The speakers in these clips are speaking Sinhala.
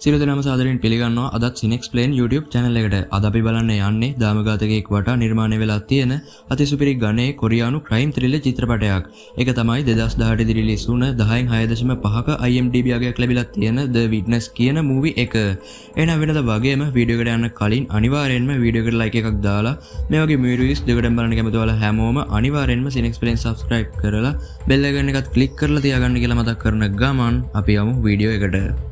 සියලු දෙනාම සාදරයෙන් පිළිගන්නවා අදත් Cinexplain YouTube channel එකට. අද අපි බලන්න යන්නේ දාමඝාතකයෙක් වටා නිර්මාණය වෙලා තියෙන අතිසුපිරි ගණයේ කොරියානු crime thriller චිත්‍රපටයක්. ඒක තමයි 2018 දී රිලීස් වුණ 10න් 6.5ක IMDb අගයක් ලැබිලා තියෙන The Witness කියන movie එක. එහෙනම් වෙනද වගේම වීඩියෝ එකට යන්න කලින් අනිවාර්යෙන්ම වීඩියෝ එකට like එකක් දාලා මේ වගේ movies දෙකටම බලන්න කැමති ඔයාලා හැමෝම අනිවාර්යෙන්ම Cinexplain subscribe කරලා bell icon එකත් click කරලා තියාගන්න කියලා මතක් කරන ගමන් අපි යමු වීඩියෝ එකට.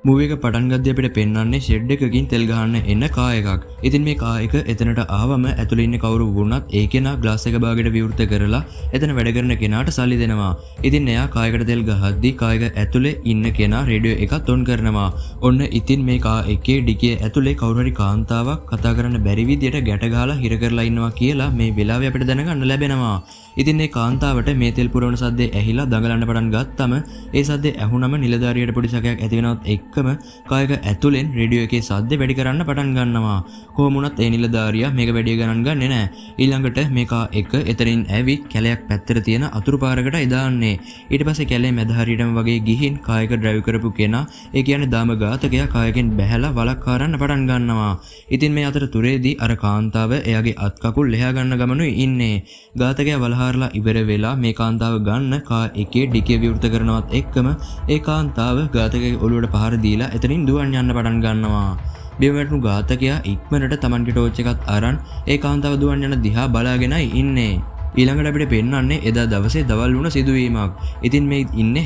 मूवी එක පටන් ගද්දී අපිට පෙන්වන්නේ ෂෙඩ් එකකින් තෙල් ගහන්න එන කා එකක්. ඉතින් මේ කා එක එතනට ආවම ඇතුළේ ඉන්න කවුරු වුණත් ඒ කෙනා ග්ලාස් එක භාගයට විවෘත කරලා එතන වැඩ කරන කෙනාට සල්ලි දෙනවා. ඉතින් එයා කා එකට තෙල් ගහද්දී කා එක ඇතුළේ ඉන්න කෙනා රේඩියෝ එකත් ඔන් කරනවා. ඔන්න ඉතින් මේ කා එකේ ඩිකිය ඇතුළේ කවුරු හරි කාන්තාවක් කතා කරන්න බැරි විදියට ගැට ගහලා හිර කරලා ඉන්නවා කියලා මේ වෙලාවේ අපිට දැනගන්න ලැබෙනවා. ඉතින් මේ කාන්තාවට මේ තෙල් පුරවන සද්දේ ඇහිලා දඟලන්න පටන් ගත්තම ඒ සද්දේ ඇහුනම නිලධාරියට පොඩි සැකයක් ඇති වෙනවත් එක්කම කායක ඇතුලෙන් රේඩියෝ එකේ සද්ද වැඩි කරන්න පටන් ගන්නවා. කොහොම වුණත් ඒ නිලධාරියා මේක වැඩි ගණන් ගන්නේ නැහැ. ඊළඟට මේකා එක එතනින් ඇවිත් කැලයක් පැත්තට තියෙන අතුරු පාරකට එදාන්නේ. ඊට පස්සේ කැලේ මැද හරියටම වගේ ගිහින් කායක ඩ්‍රයිව් කරපු කෙනා ඒ කියන්නේ දාම ඝාතකයා කායකෙන් බැහැලා වලක් කාරන්න පටන් ගන්නවා. ඉතින් මේ අතරතුරේදී අර කාන්තාව එයාගේ අත් කකුල් ලෙහා ගන්න ගමනුයි ඉන්නේ. ඝාතකයා වලහාරලා ඉවර වෙලා මේ කාන්තාව ගන්න කා එකේ ඩිකිය විවෘත කරනවත් එක්කම ඒ කාන්තාව ඝාතකගේ ඔළුවට පහර දීලා එතනින් දුවන් යන්න පටන් ගන්නවා. බිම වැටුණු ඝාතකයා ඉක්මනට Tamanගේ ටෝච් එකත් අරන් ඒ කාන්තාව දුවන් යන දිහා බලාගෙනයි ඉන්නේ. ඊළඟට අපිට පෙන්වන්නේ එදා දවසේ දවල් වුණ සිදුවීමක්. ඉතින් මේ ඉන්නේ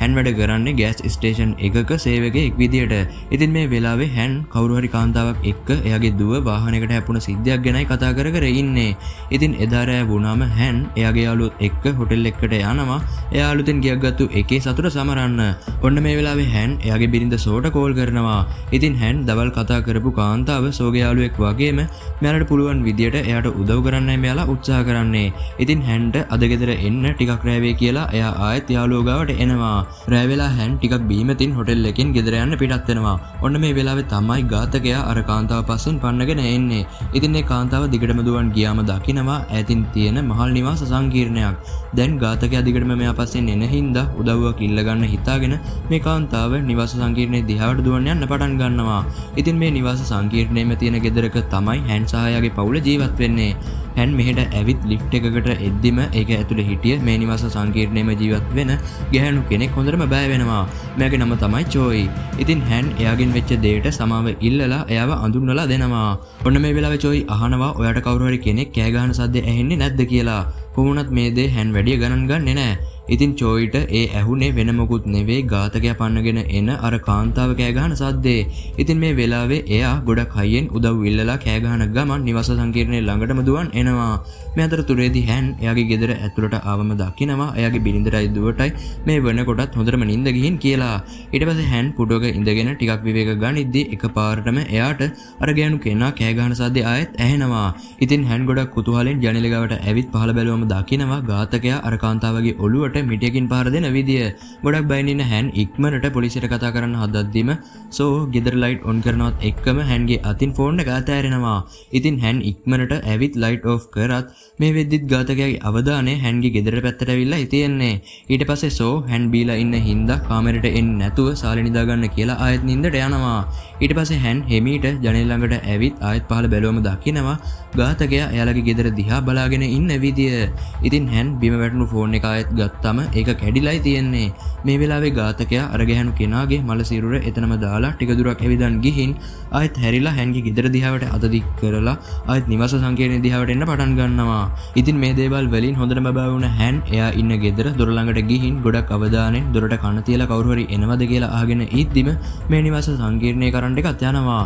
hän වැඩ කරන්නේ ගෑස් ස්ටේෂන් එකක සේවකයෙක් විදියට. ඉතින් මේ වෙලාවේ hän කවුරු හරි කාන්තාවක් එක්ක එයාගේ දුව වාහනයකට හැපුණ සිද්ධියක් ගැනයි කතා කර කර ඉන්නේ. ඉතින් එදා රෑ වුණාම hän එයාගේ යාළුවොත් එක්ක හොටෙල් එකකට යනවා. එයා අලුතෙන් ගියක් ගත්තු එකේ සතුට සමරන්න. ඔන්න මේ වෙලාවේ hän එයාගේ බිරිඳ සෝට කෝල් කරනවා. ඉතින් hän දවල් කතා කරපු කාන්තාව සෝගේ යාළුවෙක් වගේම මෙයාලට පුළුවන් විදියට එයාට උදව් කරන්නයි මෙයාලා උත්සාහ කරන්නේ. ඉතින් හැන්ට අද ගෙදර එන්න ටිකක් රෑ වේ කියලා එයා ආයෙත් යාළුවෝ ගාවට එනවා. රෑ වෙලා hän ටිකක් බීමතින් හොටෙල් එකෙන් ගෙදර යන්න පිටත් වෙනවා. ඔන්න මේ වෙලාවේ තමයි ඝාතකයා අර කාන්තාව පස්සෙන් පන්නගෙන එන්නේ. ඉතින් මේ කාන්තාව දිගටම දුවන් ගියාම දකිනවා ඈතින් තියෙන මහල් නිවාස සංකීර්ණයක්. දැන් ඝාතකයා දිගටම මෙයා පස්සෙන් එන හින්දා උදව්වක් ඉල්ල ගන්න හිතාගෙන මේ කාන්තාව නිවාස සංකීර්ණයේ දිහාවට දුවන් යන්න පටන් ගන්නවා. ඉතින් මේ නිවාස සංකීර්ණයේම තියෙන ගෙදරක තමයි hän සහ එයාගේ පවුල ජීවත් වෙන්නේ. hän මෙහෙට ඇවිත් ලිෆ්ට් එකකට එද්දිම ඒක ඇතුලේ හිටිය මේ නිවාස සංකීර්ණයේම ජීවත් වෙන ගැහැණු කෙනෙක් හොඳටම බය වෙනවා. මෙයාගේ නම තමයි චෝයි. ඉතින් hän එයාගෙන් වෙච්ච දෙයට සමාව ඉල්ලලා එයාව අඳුන්වලා දෙනවා. ඔන්න මේ වෙලාවේ චෝයි අහනවා ඔයාට කවුරු හරි කෙනෙක් කෑ ගහන සද්ද ඇහෙන්නේ නැද්ද කියලා. කොහොමුණත් මේ දේ hän වැඩි ගණන් ගන්නේ නැහැ. ඉතින් චෝයිට ඒ ඇහුනේ වෙන මොකුත් නෙවෙයි ඝාතකයා පන්නගෙන එන අර කාන්තාව කෑ ගහන සද්දේ. ඉතින් මේ වෙලාවේ එයා ගොඩක් හයියෙන් උදව් ඉල්ලලා කෑ ගහන ගමන් නිවාස සංකීර්ණයේ ළඟටම දුවන් එනවා. මේ අතරතුරේදී hän එයාගේ ගෙදර ඇතුළට ආවම දකිනවා එයාගේ බිරිඳටයි දුවටයි මේ වෙනකොටත් හොඳටම නිින්ද ගිහින් කියලා. ඊට පස්සේ hän පුඩුවක ඉඳගෙන ටිකක් විවේක ගනිද්දී එකපාරටම එයාට අර ගෑනු කෙනා කෑ ගහන සද්දේ ආයෙත් ඇහෙනවා. ඉතින් hän ගොඩක් කුතුහලෙන් ජනෙල ගාවට ඇවිත් පහළ බැලුවම දකිනවා ඝාතකයා අර කාන්තාවගේ ඔළුවට මිටියකින් පහර දෙන විදිය. ගොඩක් බයින් ඉන්න hän ඉක්මනට පොලිසියට කතා කරන්න හදද්දිම සෝ ගෙදර ලයිට් ඔන් කරනවත් එක්කම හැන්ගේ අතින් ෆෝන් එක අතෑරෙනවා. ඉතින් hän ඉක්මනට ඇවිත් ලයිට් ඔෆ් කරත් මේ වෙද්දිත් ඝාතකයාගේ අවධානය හැන්ගේ ගෙදර පැත්තට ඇවිල්ලා හිටියන්නේ. ඊට පස්සේ සෝ hän බීලා ඉන්න හින්දා කාමරේට එන්නේ නැතුව සාලේ නිදා ගන්න කියලා ආයෙත් නිින්දට යනවා. ඊට පස්සේ hän හෙමීට ජනෙල් ළඟට ඇවිත් ආයෙත් පහළ බැලුවම දකිනවා ඝාතකයා එයාලගේ ගෙදර දිහා බලාගෙන ඉන්න විදිය. ඉතින් hän බිම වැටුණු ෆෝන් එක ආයෙත් ගත්තම ඒක කැඩිලායි තියෙන්නේ. මේ වෙලාවේ ඝාතකයා අර ගැහණු කෙනාගේ මල සිරුර එතනම දාලා ටික දුරක් ඇවිදන් ගිහින් ආයෙත් හැරිලා හැන්ගේ ගෙදර දිහාවට අත දික් කරලා ආයෙත් නිවාස සංකීර්ණයේ දිහාවට එන්න පටන් ගන්නවා. ඉතින් මේ දේවල් වලින් හොඳටම බය වුණ hän එයා ඉන්න ගෙදර දොර ළඟට ගිහින් ගොඩක් අවධානයෙන් දොරට කන තියලා කවුරු හරි එනවද කියලා අහගෙන ඉද්දිම මේ නිවාස සංකීර්ණයේ කරන්ට් එකත් යනවා.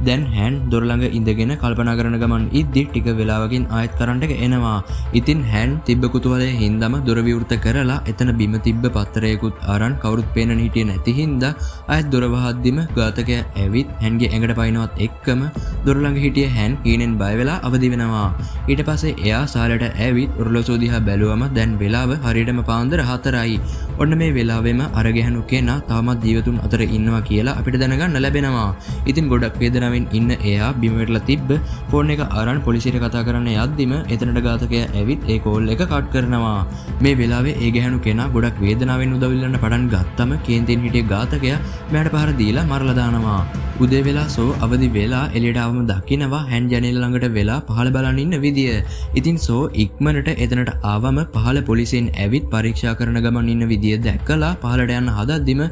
දැන් hän දොර ළඟ ඉඳගෙන කල්පනා කරන ගමන් ඉද්දි ටික වෙලාවකින් ආයෙත් කරන්ට් එක එනවා. ඉතින් hän තිබ්බ කුතුහලයේ හින්දාම දොර විවෘත කරලා පැනලා එතන බිම තිබ්බ පත්තරයකුත් අරන් කවුරුත් පේන්න හිටියේ නැති හින්දා ආයෙත් දොර වහද්දිම ඝාතකයා ඇවිත් හැන්ගේ ඇඟට පයින්නවත් එක්කම දොර ළඟ හිටිය hän හීනෙන් බය වෙලා අවදි වෙනවා. ඊට පස්සේ එයා සාලට ඇවිත් ඔරලෝසුව දිහා බැලුවම දැන් වෙලාව හරියටම පාන්දර 4යි. ඔන්න මේ වෙලාවෙම අර ගැහණු කෙනා තාමත් ජීවතුන් අතර ඉන්නවා කියලා අපිට දැනගන්න ලැබෙනවා. ඉතින් ගොඩක් වේදනාවෙන් ඉන්න එයා බිම වැටලා තිබ්බ ෆෝන් එක අරන් පොලිසියට කතා කරන්න යද්දිම එතනට ඝාතකයා ඇවිත් ඒ කෝල් එක කට් කරනවා. මේ වෙලාවේ ඒ ගැහණු කෙනා ගොඩක් වේදනාවෙන් උදව් ඉල්ලන්න පටන් ගත්තම කේන්තියෙන් හිටිය ඝාතකයා මෙයාට පහර දීලා මරලා දානවා. උදේ වෙලා සෝ අවදි වෙලා එළියට ආවම දකිනවා hän ජනේල ළඟට වෙලා පහළ බලන් ඉන්න විදිය. ඉතින් සෝ ඉක්මනට එතනට ආවම පහළ පොලිසියෙන් ඇවිත් පරීක්ෂා කරන ගමන් ඉන්න විදිය දැක්කලා පහළට යන්න හදද්දිම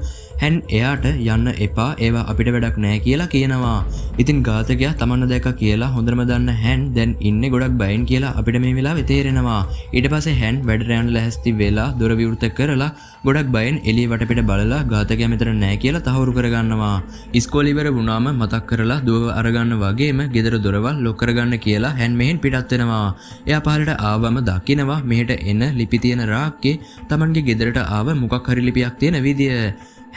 hän එයාට යන්න එපා ඒවා අපිට වැඩක් නෑ කියලා කියනවා. ඉතින් ඝාතකයා තමන්න දැක්ක කියලා හොඳටම දන්න hän දැන් ඉන්නේ ගොඩක් බයෙන් කියලා අපිට මේ වෙලාවේ තේරෙනවා. ඊට පස්සේ hän වැඩට යන්න ලැහැස්ති වෙලා දොර විවෘත කරලා ගොඩක් බයෙන් එළිය වටපිට බලලා ඝාතකයා මෙතන නෑ කියලා තහවුරු කරගන්නවා. ඉස්කෝලේ ඉවර වුණාම මතක් කරලා දුවව අරගන්න වගේම ගෙදර දොරවල් ලොක් කරගන්න කියලා hän මෙහෙන් පිටත් වෙනවා. එයා පහළට ආවම දකිනවා මෙහෙට එන ලිපි තියෙන රාක්කේ තමන්ගේ ගෙදරට ආව මොකක් හරි ලිපියක් තියෙන විදිය.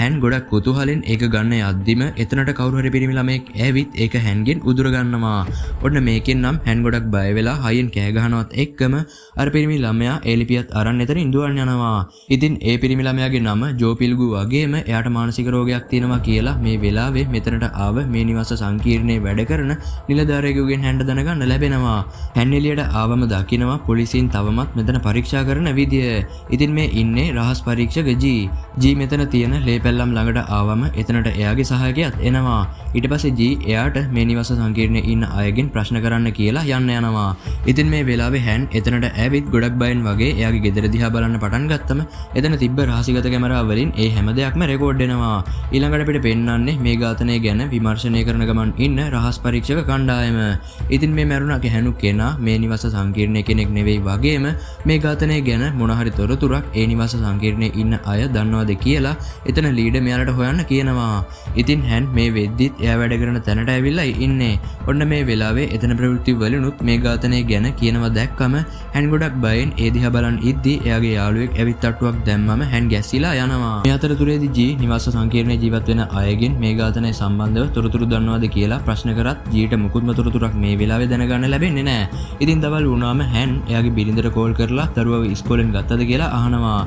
hän ගොඩක් කුතුහලෙන් ඒක ගන්න යද්දිම එතනට කවුරු හරි පිරිමි ළමෙක් ඇවිත් ඒක හැන්ගෙන් උදුර ගන්නවා. ඔන්න මේකෙන් නම් hän ගොඩක් බය වෙලා හයියෙන් කෑ ගහනවත් එක්කම අර පිරිමි ළමයා ඒ ලිපියත් අරන් එතන ඉඳුවන් යනවා. ඉතින් ඒ පිරිමි ළමයාගේ නම ජෝපිල්ගු වගේම එයාට මානසික රෝගයක් තියෙනවා කියලා මේ වෙලාවේ මෙතනට ආව මේ නිවාස සංකීර්ණයේ වැඩ කරන නිලධාරියෙකුගෙන් හන්ට දැනගන්න ලැබෙනවා. hän එළියට ආවම දකිනවා පොලිසියෙන් තවමත් මෙතන පරීක්ෂා කරන විදිය. ඉතින් මේ ඉන්නේ රහස් පරීක්ෂක ජී මෙතන තියෙන පැල්ලම් ළඟට ආවම එතනට එයාගේ සහායකයත් එනවා. ඊට පස්සේ ජී එයාට මේ නිවාස සංකීර්ණයේ ඉන්න අයගෙන් ප්‍රශ්න කරන්න කියලා යන්න යනවා. ඉතින් මේ වෙලාවේ hän එතනට ඇවිත් ගොඩක් බයෙන් වගේ එයාගේ ගෙදර දිහා බලන්න පටන් ගත්තම එතන තිබ්බ රහසිගත කැමරා වලින් ඒ හැම දෙයක්ම රෙකෝඩ් වෙනවා. ඊළඟට අපිට පෙන්වන්නේ මේ ඝාතනය ගැන විමර්ශනය කරන ගමන් ඉන්න රහස් පරීක්ෂක කණ්ඩායම. ඉතින් මේ මරුණා ගැහණු කෙනා මේ නිවාස සංකීර්ණයේ කෙනෙක් නෙවෙයි වගේම මේ ඝාතනය ගැන මොන හරි තොරතුරක් ඒ නිවාස සංකීර්ණයේ ඉන්න අය දන්නවද කියලා එතන ලීඩ මෙයාලට හොයන්න කියනවා. ඉතින් hän මේ වෙද්දිත් එයා වැඩ කරන තැනට ඇවිල්ලා ඉන්නේ. ඔන්න මේ වෙලාවේ එතන ප්‍රවෘත්ති වලිනුත් මේ ඝාතනය ගැන කියනවා දැක්කම hän ගොඩක් බයෙන් ඒ දිහා බලන් ඉද්දි එයාගේ යාළුවෙක් ඇවිත් තට්ටුවක් දැම්මම hän ගැස්සිලා යනවා. මේ අතරතුරේදී ජී නිවාස සංකීර්ණයේ ජීවත් වෙන අයගෙන් මේ ඝාතනය සම්බන්ධව තොරතුරු දන්නවද කියලා ප්‍රශ්න කරත් ජීට මුකුත්ම තොරතුරක් මේ වෙලාවේ දැනගන්න ලැබෙන්නේ නැහැ. ඉතින් දවල් වුණාම hän එයාගේ බිරිඳට කෝල් කරලා දරුවව ඉස්කෝලෙන් ගත්තද කියලා අහනවා.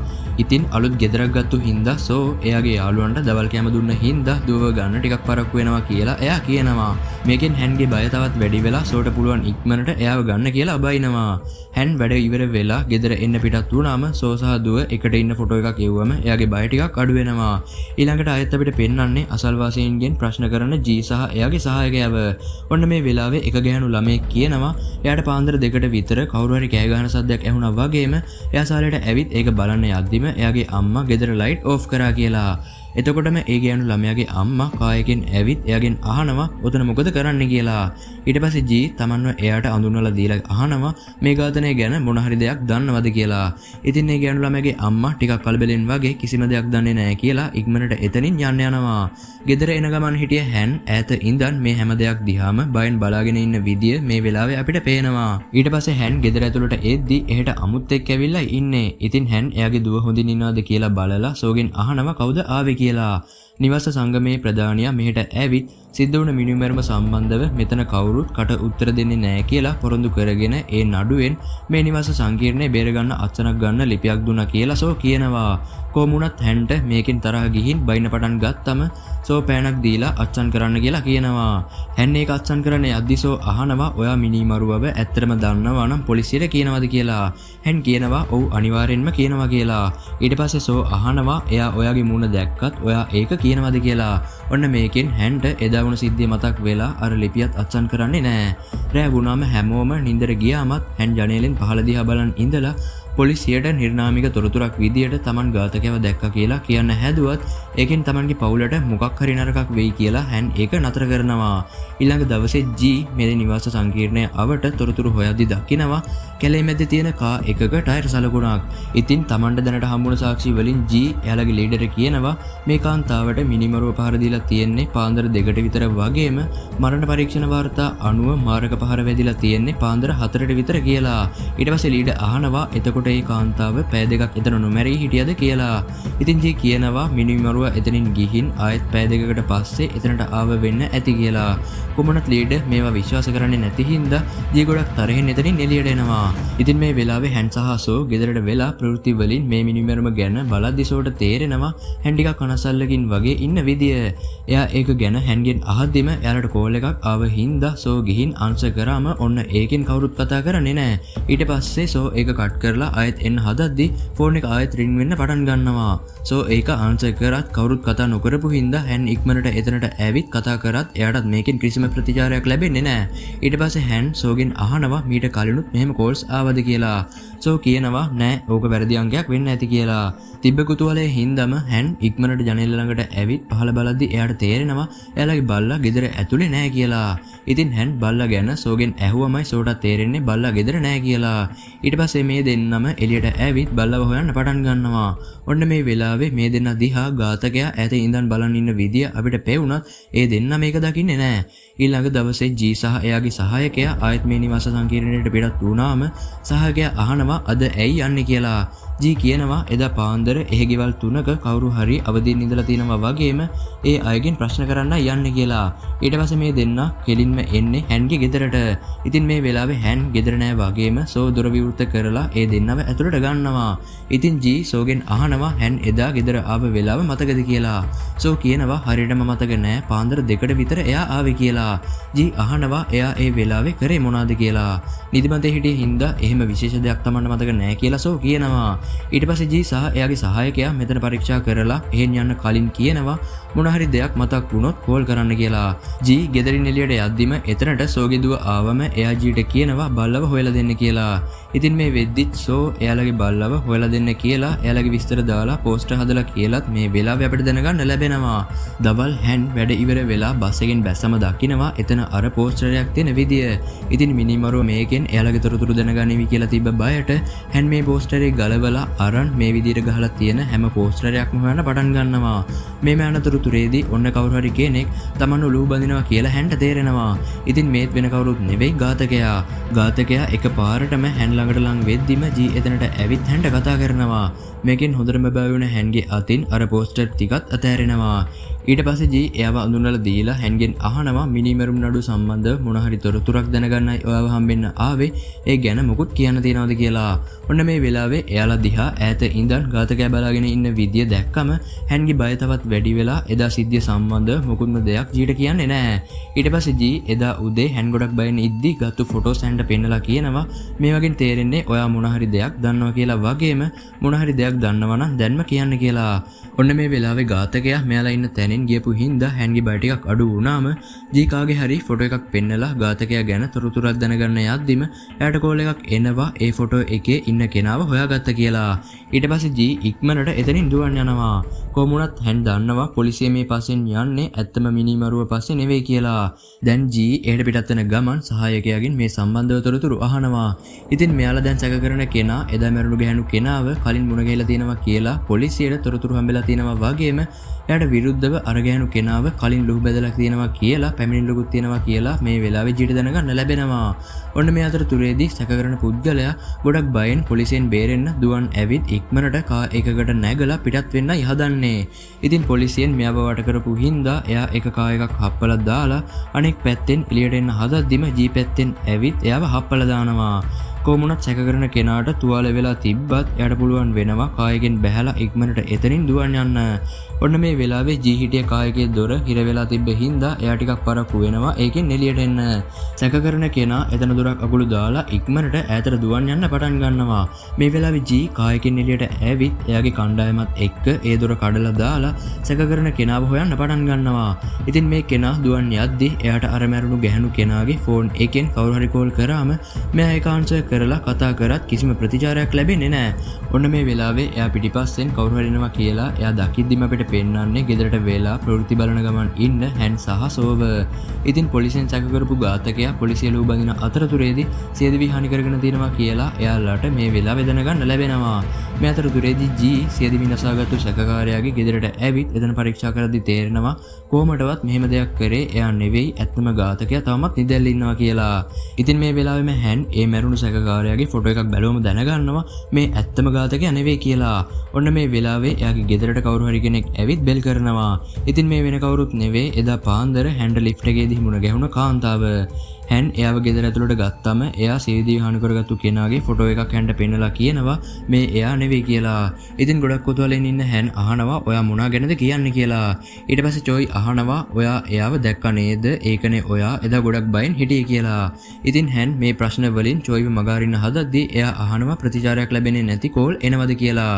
ඉතින් අලුත් ගෙදරක් ගත්තු හින්දා සෝ එයාගේ යාළුවන්ට දවල් කැම දුන්න හින්දා දුවව ගන්න ටිකක් පරක්කු වෙනවා කියලා එයා කියනවා. මේකෙන් හැන්ගේ බය තවත් වැඩි වෙලා සෝට පුළුවන් ඉක්මනට එයාව ගන්න කියලා අබයිනවා. hän වැඩ ඉවර වෙලා ගෙදර එන්න පිටත් වුණාම සෝ සහ දුව එකට ඉන්න ෆොටෝ එකක් එව්වම එයාගේ බය ටිකක් අඩු වෙනවා. ඊළඟට ආයෙත් අපිට පෙන්වන්නේ අසල්වාසීන්ගෙන් ප්‍රශ්න කරන ජී සහ එයාගේ සහායකයව. ඔන්න මේ වෙලාවේ එක ගැහණු ළමෙක් කියනවා එයාට පාන්දර 2ට විතර කවුරු හරි කෑ ගහන සද්දයක් ඇහුණා වගේම එයා සාලේට ඇවිත් ඒක බලන්න යද්දිම එයාගේ අම්මා ගෙදර ලයිට් ඕෆ් කරා කියලා. එතකොටම ඒ ගැහණු ළමයාගේ අම්මා කායකින් ඇවිත් එයාගෙන් අහනවා ඔතන මොකද කරන්න කියලා. ඊට පස්සේ ජී තමන්ව එයාට අඳුන්වලා දීලා අහනවා මේ ඝාතනය ගැන මොන හරි දෙයක් දන්නවද කියලා. ඉතින් ඒ ගැහණු ළමයාගේ අම්මා ටිකක් කලබලෙන් වගේ කිසිම දෙයක් දන්නේ නැහැ කියලා ඉක්මනට එතනින් යන්න යනවා. ගෙදර එන ගමන් හිටිය hän ඈත ඉඳන් මේ හැම දෙයක් දිහාම බයෙන් බලාගෙන ඉන්න විදිය මේ වෙලාවේ අපිට පේනවා. ඊට පස්සේ hän ගෙදර ඇතුළට එද්දි එහෙට අමුත් එක්ක ඇවිල්ලා ඉන්නේ. ඉතින් hän එයාගේ දුව හොඳින් ඉන්නවද කියලා බලලා සෝගෙන් අහනවා කවුද ආවේ කියලා. නිවාස සංගමේ ප්‍රධානියා මෙහෙට ඇවිත් සිද්ධ වුණ මිනිමැරුම සම්බන්ධව මෙතන කවුරුත් කට උත්තර දෙන්නේ නැහැ කියලා පොරොන්දු කරගෙන ඒ නඩුවෙන් මේ නිවාස සංකීර්ණය බේරගන්න අත්සනක් ගන්න ලිපියක් දුන්නා කියලා සෝ කියනවා. කොමුණත් හන්ට මේකෙන් තරහ ගිහින් බයින්න පටන් ගත්තම සෝ පෑනක් දීලා අත්සන් කරන්න කියලා කියනවා. hän ඒක අත්සන් කරන්න යද්දි සෝ අහනවා ඔයා මිනිමරුවව ඇත්තටම දන්නවා නම් පොලිසියට කියනවද කියලා. hän කියනවා ඔව් අනිවාර්යෙන්ම කියනවා කියලා. ඊට පස්සේ සෝ අහනවා එයා ඔයාගේ මූණ දැක්කත් ඔයා ඒක කියනවද කියලා. ඔන්න මේකෙන් හන්ට එදා වුණ සිද්ධිය මතක් වෙලා අර ලිපියත් අත්සන් කරන්නේ නැහැ. රෑ වුණාම හැමෝම නින්දර ගියාමත් hän ජනේලෙන් පහළ දිහා බලන් ඉඳලා පොලිසියට නිර්නාමික තොරතුරක් විදියට තමන් ඝාතකයව දැක්කා කියලා කියන්න හැදුවත් ඒකෙන් තමන්ගේ පවුලට මොකක් හරි නරකක් වෙයි කියලා hän ඒක නතර කරනවා. ඊළඟ දවසේ ජී මේ නිවාස සංකීර්ණය අවට තොරතුරු හොයද්දි දකිනවා කැලේ මැද්දේ තියෙන කා එකක ටයර් සලකුණක්. ඉතින් තමන්ට දැනට හම්බුණ සාක්ෂි වලින් ජී එයාලගේ ලීඩර් කියනවා මේ කාන්තාවට මිනිමරුව පහර දීලා තියෙන්නේ පාන්දර 2ට විතර වගේම මරණ පරීක්ෂණ වාර්තා අනුව මාරක පහර වැදිලා තියෙන්නේ පාන්දර 4ට විතර කියලා. ඊට පස්සේ ලීඩර් අහනවා එතකොට එතකොට ඒ කාන්තාව පැය දෙකක් එතන නොමැරී හිටියද කියලා. ඉතින් ජී කියනවා මිනිමරුව එතනින් ගිහින් ආයෙත් පැය දෙකකට පස්සේ එතනට ආව වෙන්න ඇති කියලා. කොමනත් ලීඩර් මේවා විශ්වාස කරන්නේ නැති හින්දා ජී ගොඩක් තරහින් එතනින් එළියට එනවා. ඉතින් මේ වෙලාවේ හැන් සහ සෝ ගෙදරට වෙලා ප්‍රවෘත්ති වලින් මේ මිනිමරුම ගැන බලද්දි සෝට තේරෙනවා හැන් ටිකක් කනසල්ලකින් වගේ ඉන්න විදිය. එයා ඒක ගැන හැන්ගෙන් අහද්දිම එයාලට කෝල් එකක් ආව හින්දා සෝ ගිහින් ආන්සර් කරාම ඔන්න ඒකෙන් කවුරුත් කතා කරන්නේ නැහැ. ඊට පස්සේ සෝ ඒක කට් කරලා ආයෙත් එන්න හදද්දි ෆෝන් එක ආයෙත් රින් වෙන්න පටන් ගන්නවා. සෝ ඒක ආන්සර් කරත් කවුරුත් කතා නොකරපු හින්දා හැන් ඉක්මනට එතනට ඇවිත් කතා කරත් එයාටත් මේකෙන් කිසිම ප්‍රතිචාරයක් ලැබෙන්නේ නැහැ. ඊට පස්සේ හැන් සෝගෙන් අහනවා මීට කලිනුත් මෙහෙම කෝල්ස් ආවද කියලා. සෝ කියනවා නෑ ඕක වැරදි අංකයක් වෙන්න ඇති කියලා. තිබ්බ කුතුහලයේ හින්දාම හැන් ඉක්මනට ජනේල ළඟට ඇවිත් පහළ බලද්දි එයාට තේරෙනවා එයාලගේ බල්ලා ගෙදර ඇතුලේ නෑ කියලා. ඉතින් හැන් බල්ලා ගැන සෝගෙන් ඇහුවමයි සෝට තේරෙන්නේ බල්ලා ගෙදර නෑ කියලා. ඊට පස්සේ මේ දෙන්නම එළියට ඇවිත් බල්ලව හොයන්න පටන් ගන්නවා. ඔන්න මේ වෙලාවේ මේ දෙන්න දිහා ඝාතකයා ඈත ඉඳන් බලන් ඉන්න විදිය අපිට පෙවුනත් ඒ දෙන්න මේක දකින්නේ නෑ. ඊළඟ දවසේ ජී සහ එයාගේ සහායකයා ආයෙත් මේ නිවාස සංකීර්ණයට පිටත් වුණාම සහායකයා අහනවා අද ඇයි යන්නේ කියලා. ජී කියනවා එදා පාන්දර එහෙ ගෙවල් තුනක කවුරු හරි අවදින් ඉඳලා තිනවා වගේම ඒ අයගෙන් ප්‍රශ්න කරන්න යන්නේ කියලා. ඊට පස්සේ මේ දෙන්න කෙලින්ම එන්නේ හැන්ගේ ගෙදරට. ඉතින් මේ වෙලාවේ හැන් ගෙදර නෑ වගේම සෝ දොර විවෘත කරලා ඒ දෙන්නව ඇතුළට ගන්නවා. ඉතින් ජී සෝගෙන් අහනවා හැන් එදා ගෙදර ආව වෙලාව මතකද කියලා. සෝ කියනවා හරියටම මතක නෑ පාන්දර 2ට විතර එයා ආවේ කියලා. ජී අහනවා එයා ඒ වෙලාවේ කරේ මොනවද කියලා. නිදිමතේ හිටියේ හින්දා එහෙම විශේෂ දෙයක් තමන්න මතක නෑ කියලා සෝ කියනවා. ඊට පස්සේ ජී සහ එයාගේ සහායකයා මෙතන පරීක්ෂා කරලා එහෙන් යන්න කලින් කියනවා මොන හරි දෙයක් මතක් වුණොත් කෝල් කරන්න කියලා. ජී ගෙදරින් එළියට යද්දිම එතනට සෝගේ දුව ආවම එයා ජීට කියනවා බල්ලව හොයලා දෙන්න කියලා. ඉතින් මේ වෙද්දිත් සෝ එයාලගේ බල්ලව හොයලා දෙන්න කියලා එයාලගේ විස්තර දාලා පෝස්ටර් හදලා කියලාත් මේ වෙලාවේ අපිට දැනගන්න ලැබෙනවා. දවල් හැන් වැඩ ඉවර වෙලා බස් එකෙන් බැස්සම දකිනවා එතන අර පෝස්ටරයක් තියෙන විදිය. ඉතින් මිනිමරුව මේකෙන් එයාලගේ තොරතුරු දැනගනිවි කියලා තිබ්බ බයට හැන් මේ පෝස්ටරේ ගලවලා අරන් මේ විදියට ගහලා තියෙන හැම පෝස්ටරයක්ම හොයන්න පටන් ගන්නවා. මේ අනතුරුතුරේදී ඔන්න කවුරු හරි කෙනෙක් තමන් ඔලුව බඳිනවා කියලා හැන්ට තේරෙනවා. ඉතින් මේත් වෙන කවුරුත් නෙවෙයි ඝාතකයා. ඝාතකයා එකපාරටම හැන් ළඟට ලං වෙද්දිම ජී එතනට ඇවිත් හැන්ට කතා කරනවා. මේකෙන් හොඳටම බැවුණ හැන්ගේ අතින් අර පෝස්ටර් ටිකත් අතෑරෙනවා. ඊට පස්සේ ජී එයාව අඳුනලා දීලා හැන්ගෙන් අහනවා මිනිමරුම් නඩු සම්බන්ධ මොන හරි තොරතුරක් දැනගන්නයි ඔයාව හම්බෙන්න ආවේ. ඒ ගැන මොකුත් කියන්න තියනවද කියලා. ඔන්න මේ වෙලාවේ එයාලා දිහා ඈත ඉඳන් ඝාතකයා බලාගෙන ඉන්න විදිය දැක්කම හැන්ගේ බය තවත් වැඩි වෙලා එදා සිද්ධිය සම්බන්ධ මොකුත්ම දෙයක් ජීට කියන්නේ නැහැ. ඊට පස්සේ ජී එදා උදේ හැන් ගොඩක් බයෙන් ඉද්දි ගත්තු ෆොටෝස් හැන්ට පෙන්නලා කියනවා මේ වගේ තේරෙන්නේ ඔයා මොන හරි දෙයක් දන්නවා කියලා වගේම මොන හරි දෙයක් දන්නවා නම් දැන්ම කියන්න කියලා. ඔන්න මේ වෙලාවේ ඝාතකයා මෙයාලා ඉන්න තැනින් ගියපු හින්දා හැන්ගේ බය ටිකක් අඩු වුණාම ජී කාගේ හරි ෆොටෝ එකක් පෙන්නලා ඝාතකයා ගැන තොරතුරක් දැනගන්න යද්දිම එයාට කෝල් එකක් එනවා ඒ ෆොටෝ එකේ ඉන්න කෙනාව හොයාගත්ත කියලා. ඊට පස්සේ ජී ඉක්මනට එතනින් දුවන් යනවා. කොමුණත් හැන් දන්නවා පොලිසිය මේ පස්සෙන් යන්නේ ඇත්තම මිනිමරුව පස්සේ නෙවෙයි කියලා. දැන් ජී එහෙට පිටත් වෙන ගමන් සහායකයාගෙන් මේ සම්බන්ධව තොරතුරු අහනවා. ඉතින් මෙයාලා දැන් සැක කරන කෙනා එදා මැරුණු ගැහණු කෙනාව කලින් මුණ ගැහිලා තියෙනවා කියලා පොලිසියට තොරතුරු හම්බෙලා තියෙනවා වගේම එයාට විරුද්ධව අර ගැහණු කෙනාව කලින් ලුහු බැදලා තියෙනවා කියලා පැමිණිල්ලකුත් තියෙනවා කියලා මේ වෙලාවේ ජීට දැනගන්න ලැබෙනවා. ඔන්න මේ අතරතුරේදී සැක කරන පුද්ගලයා ගොඩක් බයෙන් පොලිසියෙන් බේරෙන්න දුවන් ඇවිත් ඉක්මනට කා එකකට නැගලා පිටත් වෙන්නයි හදන්නේ. ඉතින් පොලිසියෙන් මෙයාව වට කරපු හින්දා එයා එක කා එකක් හප්පලා දාලා අනෙක් පැත්තෙන් එළියට එන්න හදද්දිම ජී පැත්තෙන් ඇවිත් එයාව හප්පලා දානවා. කොමුණත් සැක කරන කෙනාට තුවාල වෙලා තිබ්බත් එයාට පුළුවන් වෙනවා කායගෙන් බැහැලා ඉක්මනට එතනින් දුවන් යන්න. ඔන්න මේ වෙලාවේ ජී හිටිය කායගේ දොර හිර වෙලා තිබ්බ හින්දා එයා ටිකක් පරක්කු වෙනවා ඒකෙන් එළියට එන්න. සැක කරන කෙනා එතන දොරක් අකුළු දාලා ඉක්මනට ඈතට දුවන් යන්න පටන් ගන්නවා. මේ වෙලාවේ ජී කායකින් එළියට ඇවිත් එයාගේ කණ්ඩායමත් එක්ක ඒ දොර කඩලා දාලා සැක කරන කෙනාව හොයන්න පටන් ගන්නවා. ඉතින් මේ කෙනා දුවන් යද්දි එයාට අර මැරුණු ගැහණු කෙනාගේ ෆෝන් එකෙන් කවුරු හරි කෝල් කරාම මෙයා ඒක ආන්සර් කරලා කතා කරත් කිසිම ප්‍රතිචාරයක් ලැබෙන්නේ නැහැ. ඔන්න මේ වෙලාවේ එයා පිටිපස්සෙන් කවුරු හරි එනවා කියලා එයා දකිද්දිම අපිට පෙන්නන්නේ ගෙදරට වෙලා ප්‍රවෘත්ති බලන ගමන් ඉන්න හැන් සහ සෝව. ඉතින් පොලිසියෙන් සැක කරපු ඝාතකයා පොලිසිය ලුහු බඳින අතරතුරේදී සියදිවි හානි කරගෙන තියෙනවා කියලා එයාලට මේ වෙලාවේ දැනගන්න ලැබෙනවා. මේ අතරතුරේදී ජී සියදිවි නසාගත්තු සැකකාරයාගේ ගෙදරට ඇවිත් එතන පරීක්ෂා කරද්දී තේරෙනවා කොහොමඩවත් මෙහෙම දෙයක් කරේ එයා නෙවෙයි ඇත්තම ඝාතකයා තවමත් නිදැල්ල ඉන්නවා කියලා. ඉතින් මේ වෙලාවෙම හැන් ඒ මැරුණු සැක සැකකාරයාගේ ෆොටෝ එකක් බැලුවම දැනගන්නවා මේ ඇත්තම ඝාතකයා නෙවෙයි කියලා. ඔන්න මේ වෙලාවේ එයාගේ ගෙදරට කවුරු හරි කෙනෙක් ඇවිත් බෙල් කරනවා. ඉතින් මේ වෙන කවුරුත් නෙවෙයි එදා පාන්දර හැන්ඩ ලිෆ්ට් එකේදී මුණ ගැහුණ කාන්තාව. hän එයාව ගෙදර ඇතුළට ගත්තම එයා සේදී හානි කරගත්තු කෙනාගේ ෆොටෝ එකක් හැන්ට පෙන්නලා කියනවා මේ එයා නෙවෙයි කියලා. ඉතින් ගොඩක් කොතවලෙන් ඉන්න hän අහනවා ඔයා මොනා ගැනද කියන්නේ කියලා. ඊට පස්සේ චෝයි අහනවා ඔයා එයාව දැක්ක නේද? ඒකනේ ඔයා එදා ගොඩක් බයෙන් හිටියේ කියලා. ඉතින් hän මේ ප්‍රශ්න වලින් චෝයිව මගහරින්න හදද්දී එයා අහනවා ප්‍රතිචාරයක් ලැබෙන්නේ නැති කෝල් එනවද කියලා.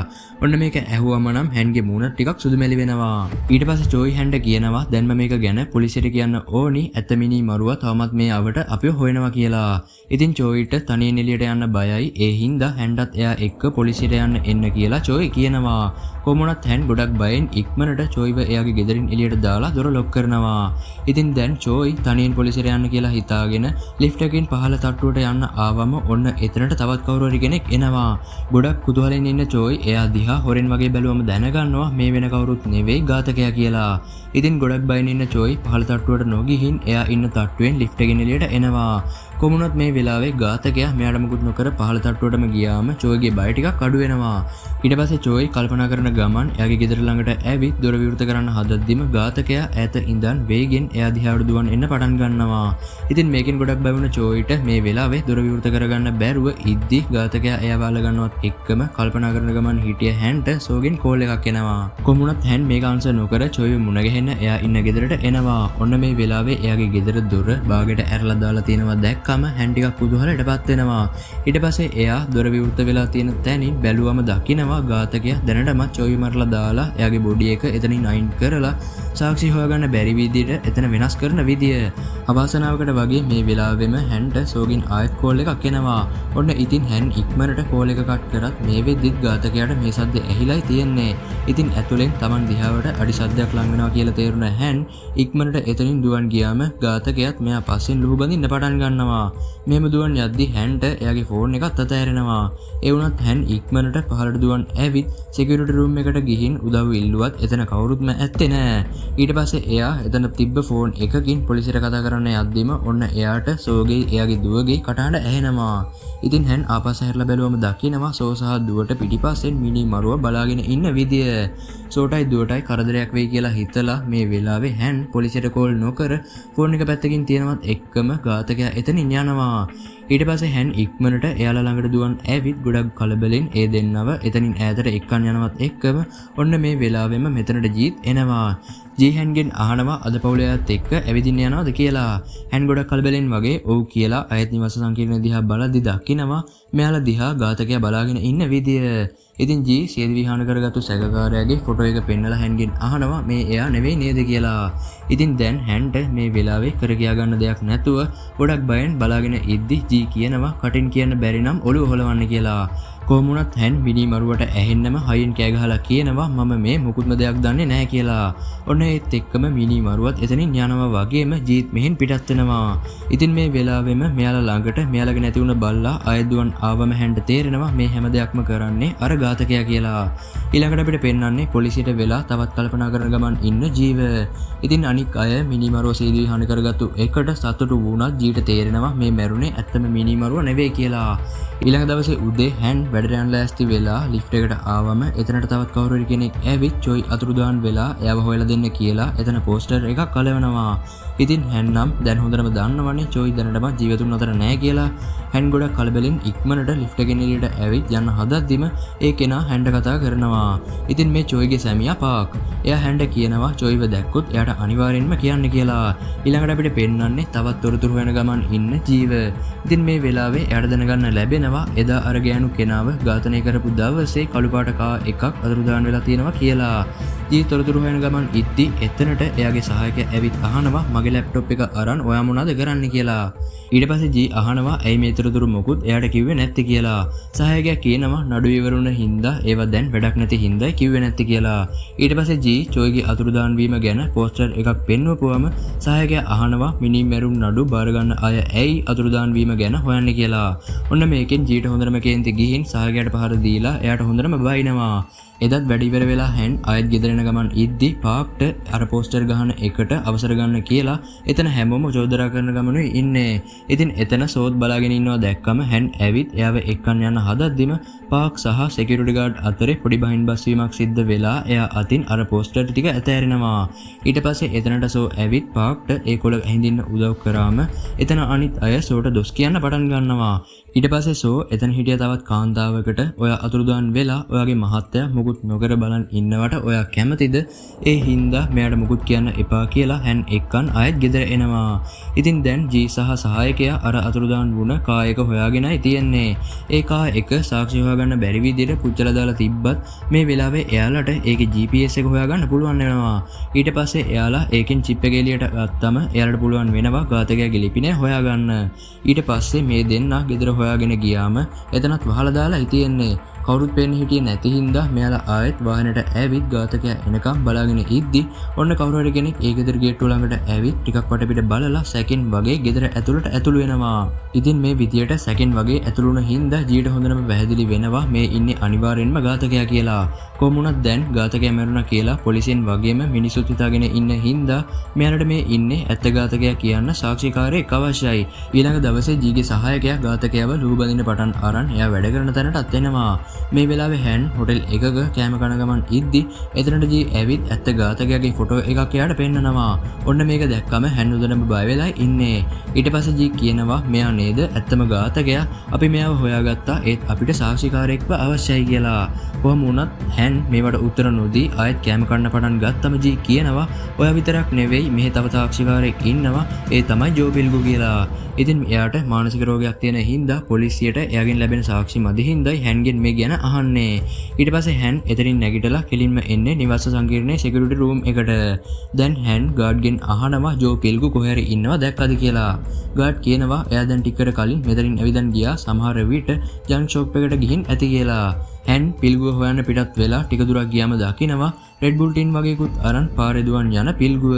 ඔන්න මේක ඇහුවම නම් හන්ගේ මූණ ටිකක් සුදුමැලි වෙනවා. ඊට පස්සේ චෝයි හන්ට කියනවා දැන්ම මේක ගැන පොලිසියට කියන්න ඕනි. ඇත්ත මිනි මරුවා තවමත් මේ අවට අපිව හොයනවා කියලා. ඉතින් චෝයිට තනියෙන් එළියට යන්න බයයි. ඒ හින්දා හැන්ඩත් එයා එක්ක පොලිසියට යන්න එන්න කියලා චෝයි කියනවා. කොමුණත් hän ගොඩක් බයෙන් ඉක්මනට චෝයිව එයාගේ ගෙදරින් එළියට දාලා දොර ලොක් කරනවා. ඉතින් දැන් චෝයි තනියෙන් පොලිසියට යන්න කියලා හිතාගෙන ලිෆ්ට් එකකින් පහළ තට්ටුවට යන්න ආවම ඔන්න එතනට තවත් කවුරු හරි කෙනෙක් එනවා. ගොඩක් කුතුහලෙන් ඉන්න චෝයි එයා දිහා හොරෙන් වගේ බැලුවම දැනගන්නවා මේ වෙන කවුරුත් නෙවෙයි ඝාතකයා කියලා. ඉතින් ගොඩක් බයෙන් ඉන්න චෝයි පහළ තට්ටුවට නොගිහින් එයා ඉන්න තට්ටුවෙන් ලිෆ්ට් එකෙන් එළියට එනවා. කොමුණත් මේ වෙලාවේ ඝාතකයා මෙයාට මුකුත් නොකර පහළ තට්ටුවටම ගියාම චෝයිගේ බය ටිකක් අඩු වෙනවා. ඊට පස්සේ චෝයි කල්පනා කරන ගමන් එයාගේ ගෙදර ළඟට ඇවිත් දොර විවෘත කරන්න හදද්දිම ඝාතකයා ඈත ඉඳන් වේගෙන් එයා දිහාට දුවන් එන්න පටන් ගන්නවා. ඉතින් මේකෙන් ගොඩක් බය වුණ චෝයිට මේ වෙලාවේ දොර විවෘත කරගන්න බැරුව ඉද්දි ඝාතකයා එයාව අල්ලගන්නවත් එක්කම කල්පනා කරන ගමන් හිටිය හැන්ට සෝගෙන් කෝල් එකක් එනවා. කොමුණත් hän මේක ආන්සර් නොකර චෝයිව මුණ ගැහෙන්න එයා ඉන්න ගෙදරට එනවා. ඔන්න මේ වෙලාවේ එයාගේ ගෙදර දොර බාගෙට ඇරලා දාලා තියෙනවා දැක්කම hän ටිකක් කුතුහලයටපත් වෙනවා. ඊට පස්සේ එයා දොර විවෘත වෙලා තියෙන තැනින් බැලුවම දකිනවා ඝාතකයා දැනටමත් චෝයි මරලා දාලා එයාගේ බොඩි එක එතනින් අයින් කරලා සාක්ෂි හොයාගන්න බැරි විදිහට එතන වෙනස් කරන විදිය. අවාසනාවකට වගේ මේ වෙලාවෙම හැන්ට සෝගින් ආයෙත් කෝල් එකක් එනවා. ඔන්න ඉතින් hän ඉක්මනට කෝල් එක කට් කරත් මේ වෙද්දිත් ඝාතකයාට මේ සද්ද ඇහිලායි තියෙන්නේ. ඉතින් ඇතුලෙන් Taman දිහාවට අඩි සද්දයක් ලං වෙනවා කියලා තේරුණ hän ඉක්මනට එතනින් දුවන් ගියාම ඝාතකයාත් මෙයා පස්සෙන් ලුහු බඳින්න පටන් ගන්නවා. මෙහෙම දුවන් යද්දි හැන්ට එයාගේ ෆෝන් එකත් අතහැරෙනවා. ඒ වුණත් hän ඉක්මනට පහළට දුවන් ඇවිත් සිකියුරිටි රූම් එකට ගිහින් උදව් ඉල්ලුවත් එතන කවුරුත්ම ඇත්තේ නෑ. ඊට පස්සේ එයා එතන තිබ්බ ෆෝන් එකකින් පොලිසියට කතා කරන්න යද්දිම ඔන්න එයාට සෝගේ එයාගේ දුවගේ කටහඬ ඇහෙනවා. ඉතින් hän ආපස්සට හැරිලා බැලුවම දකිනවා සෝ සහ දුවට පිටිපස්සෙන් මිනි මරුව බලාගෙන ඉන්න විදිය. සෝටයි දුවටයි කරදරයක් වෙයි කියලා හිතලා මේ වෙලාවේ hän පොලිසියට කෝල් නොකර ෆෝන් එක පැත්තකින් තියනවත් එක්කම ඝාතකයා එතනින් යනවා. ඊට පස්සේ hän ඉක්මනට එයාලා ළඟට දුවන් ඇවිත් ගොඩක් කලබලෙන් ඒ දෙන්නව එතනින් ඈතට එක්කන් යනවත් එක්කම ඔන්න මේ වෙලාවෙම මෙතනට ජීත් එනවා. ජී හැන්ගෙන් අහනවා අද පවුලයත් එක්ක ඇවිදින්න යනවද කියලා. hän ගොඩක් කලබලෙන් වගේ ඔව් කියලා අයත් නිවාස සංකීර්ණ දිහා බලද්දි දකිනවා මෙයාලා දිහා ඝාතකයා බලාගෙන ඉන්න විදිය. ඉතින් ජී සියදි විහාන කරගත්තු සැකකාරයාගේ ෆොටෝ එක පෙන්නලා හැන්ගෙන් අහනවා මේ එයා නෙවෙයි නේද කියලා. ඉතින් දැන් හැන්ට මේ වෙලාවේ කර කියා ගන්න දෙයක් නැතුව ගොඩක් බයෙන් බලාගෙන ඉද්දි ජී කියනවා කටින් කියන්න බැරි නම් ඔළුව හොලවන්න කියලා. කොහොමුණත් hän මිනි මරුවට ඇහෙන්නම හයින් කෑ ගහලා කියනවා මම මේ මුකුත්ම දෙයක් දන්නේ නැහැ කියලා. ඔන්න ඒත් එක්කම මිනි මරුවත් එතනින් යනවා වගේම ජීත් මෙහෙන් පිටත් වෙනවා. ඉතින් මේ වෙලාවෙම මෙයාලා ළඟට මෙයාලගේ නැති වුණ බල්ලා ආයදුවන් ආවම හැන්ට තේරෙනවා මේ හැම දෙයක්ම කරන්නේ අර ඝාතකයා කියලා. ඊළඟට අපිට පෙන්වන්නේ පොලිසියට වෙලා තවත් කල්පනා කරන ගමන් ඉන්න ජීව. ඉතින් අනික් අය මිනි මරුව සීදී හානි කරගත්තු එකට සතුටු වුණත් ජීට තේරෙනවා මේ මැරුණේ ඇත්තම මිනි මරුව නෙවෙයි කියලා. ඊළඟ දවසේ උදේ hän වැඩට යන්න ලෑස්ති වෙලා ලිෆ්ට් එකට ආවම එතනට තවත් කවුරු හරි කෙනෙක් ඇවිත් චෝයි අතුරුදහන් වෙලා එයාව හොයලා දෙන්න කියලා එතන පෝස්ටර් එකක් කලවනවා. ඉතින් hän නම් දැන් හොඳටම දන්නවනේ චෝයි දැනටම ජීවිතුන් අතර නැහැ කියලා. hän ගොඩක් කලබලෙන් ඉක්මනට ලිෆ්ට් එකෙන් එළියට ඇවිත් යන්න හදද්දිම ඒ කෙනා හැන්ට කතා කරනවා. ඉතින් මේ චෝයිගේ සැමියා පාක්. එයා හැන්ට කියනවා චෝයිව දැක්කොත් එයාට අනිවාර්යෙන්ම කියන්න කියලා. ඊළඟට අපිට පෙන්වන්නේ තවත් තොරතුරු හොයන ගමන් ඉන්න ජීව. ඉතින් මේ වෙලාවේ එයාට දැනගන්න ලැබෙනවා එදා අර ගෑනු කෙනාව ඝාතනය කරපු දවසේ කළු පාට කා එකක් අතුරුදහන් වෙලා තියෙනවා කියලා. ජී තොරතුරු හොයන ගමන් ඉද්දි එතනට එයාගේ සහායකයා ඇවිත් අහනවා මගේ ලැප්ටොප් එක අරන් ඔයා මොනවද කරන්නේ කියලා. ඊට පස්සේ ජී අහනවා ඇයි මේ තොරතුරු මොකුත් එයාට කිව්වේ නැත්තේ කියලා. සහායකයා කියනවා නඩු ඉවරුණ හින්දා ඒවා දැන් වැඩක් නැති හින්දායි කිව්වේ නැත්තේ කියලා. ඊට පස්සේ ජී චෝයිගේ අතුරුදහන් වීම ගැන පෝස්ටර් එකක් පෙන්වපුවම සහායකයා අහනවා මිනි මැරුම් නඩු බාර ගන්න අය ඇයි අතුරුදහන් වීම ගැන හොයන්නේ කියලා. ඔන්න මේකෙන් ජීට හොඳටම කේන්ති ගිහින් සහායකයාට පහර දීලා එයාට හොඳටම බයිනවා. එදත් වැඩි ඉවර වෙලා hän ආයෙත් ගෙදර ගෙනියන ගමන් ඉද්දි පාක්ට අර පෝස්ටර් ගහන එකට අවසර ගන්න කියලා එතන හැමෝම චෝදනා කරන ගමනුයි ඉන්නේ. ඉතින් එතන සෝත් බලාගෙන ඉන්නවා දැක්කම හැන් ඇවිත් එයාව එක්කන් යන හදද්දිම පාක් සහ සිකියුරිටි ගාඩ් අතරේ පොඩි බහින් බස් වීමක් සිද්ධ වෙලා එයා අතින් අර පෝස්ටර් ටික ඇතෑරෙනවා. ඊට පස්සේ එතනට සෝ ඇවිත් පාක්ට ඒ කොළ ඇහිඳින්න උදව් කරාම එතන අනිත් අය සෝට දොස් කියන්න පටන් ගන්නවා. ඊට පස්සේ සෝ එතන හිටිය තවත් කාන්තාවකට ඔයා අතුරුදහන් වෙලා ඔයාගේ මහත්තයා මුකුත් නොකර බලන් ඉන්නවට ඔයා කැමතිද? ඒ හින්දා මෙයාට මුකුත් කියන්න එපා කියලා හැන් එක්කන් ආයෙත් ගෙදර එනවා. ඉතින් දැන් ජී සහ සහායකයා අර අතුරුදහන් වුණ කායක හොයාගෙනයි තියෙන්නේ. ඒ කායක සාක්ෂි හොයාගන්න බැරි විදිහට පුච්චලා දාලා තිබ්බත් මේ වෙලාවේ එයාලට ඒකේ GPS එක හොයාගන්න පුළුවන් වෙනවා. ඊට පස්සේ එයාලා ඒකෙන් චිප් එක එළියට ගත්තම එයාලට පුළුවන් වෙනවා ඝාතකයාගේ ලිපිනය හොයාගන්න. ඊට පස්සේ මේ දෙන්නා ගෙදර හොයාගෙන ගියාම එතනත් වහලා දාලා හිටියන්නේ. කවුරුත් පේන්නේ හිටියේ නැති හින්දා මෙයාලා ආයෙත් වාහනේට ඇවිත් ඝාතකයා එනකම් බලාගෙන ඉද්දි ඔන්න කවුරු හරි කෙනෙක් ඒ ගෙදර ගේට්ටුව ළඟට ඇවිත් ටිකක් වටපිට බලලා සැකෙන් වගේ ගෙදර ඇතුළට ඇතුළු වෙනවා. ඉතින් මේ විදියට සැකෙන් වගේ ඇතුළු වුණ හින්දා ජීට හොඳටම පැහැදිලි වෙනවා මේ ඉන්නේ අනිවාර්යෙන්ම ඝාතකයා කියලා. කොහොම වුණත් දැන් ඝාතකයා මැරුණා කියලා පොලිසියෙන් වගේම මිනිස්සුත් හිතාගෙන ඉන්න හින්දා මෙයාලට මේ ඉන්නේ ඇත්ත ඝාතකයා කියන්න සාක්ෂිකාරයෙක් අවශ්‍යයි. ඊළඟ දවසේ ජීගේ සහායකයා ඝාතකයාව ලුහු බඳින්න පටන් අරන් එයා වැඩ කරන තැනටත් එනවා. මේ වෙලාවේ හැන් හොටෙල් එකක කෑම කන ගමන් ඉද්දි එතනට ජී ඇවිත් ඇත්ත ඝාතකයාගේ ෆොටෝ එකක් එයාට පෙන්නනවා. ඔන්න මේක දැක්කම හැන් උදැනම බය වෙලා ඉන්නේ. ඊට පස්සේ ජී කියනවා මෙයා නේද ඇත්තම ඝාතකයා. අපි මෙයාව හොයාගත්තා ඒත් අපිට සාක්ෂිකාරයෙක්ව අවශ්‍යයි කියලා. කොහොම වුණත් හැන් මේවට උත්තර නොදී ආයෙත් කෑම කන්න පටන් ගත්තම ජී කියනවා ඔයා විතරක් නෙවෙයි මෙහි තව සාක්ෂිකාරයෙක් ඉන්නවා ඒ තමයි ජෝ පිල්ගු කියලා. ඉතින් එයාට මානසික රෝගයක් තියෙන හින්දා පොලිසියට එයාගෙන් ලැබෙන සාක්ෂි මදි හින්දායි හැන්ගෙන් මේ ගැන අහන්නේ. ඊට පස්සේ හැන් එතනින් නැගිටලා කෙලින්ම එන්නේ නිවාස සංකීර්ණයේ සිකියුරිටි රූම් එකට. දැන් හැන් ගාඩ්ගෙන් අහනවා ජෝ පිල්ගු කොහේ හරි ඉන්නවා දැක්කද කියලා. ගාඩ් කියනවා එයා දැන් ටිකකට කලින් මෙතනින් ඇවිදන් ගියා සමහර විට ජංක් ෂොප් එකට ගිහින් ඇති කියලා. හැන් පිල්ගුව හොයන්න පිටත් වෙලා ටික දුරක් ගියාම දකිනවා රෙඩ් බුල් ටින් වගේකුත් අරන් පාරේ දුවන් යන පිල්ගුව.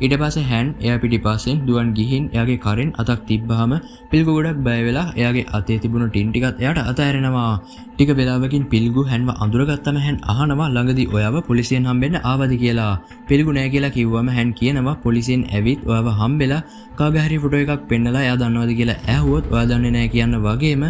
ඊට පස්සේ හැන් එයා පිටිපස්සෙන් දුවන් ගිහින් එයාගේ කරෙන් අතක් තිබ්බහම පිල්ගුව ගොඩක් බය වෙලා එයාගේ අතේ තිබුණු ටින් ටිකත් එයාට අතහැරෙනවා. ටික වෙලාවකින් පිල්ගු හැන්ව අඳුරගත්තම හැන් අහනවා ළඟදී ඔයාව පොලිසියෙන් හම්බෙන්න ආවද කියලා. පිල්ගු නෑ කියලා කිව්වම හැන් කියනවා පොලිසියෙන් ඇවිත් ඔයාව හම්බෙලා කාගේ හරි ෆොටෝ එකක් පෙන්නලා එයා දන්නවද කියලා ඇහුවොත් ඔයා දන්නේ නෑ කියන්න වගේම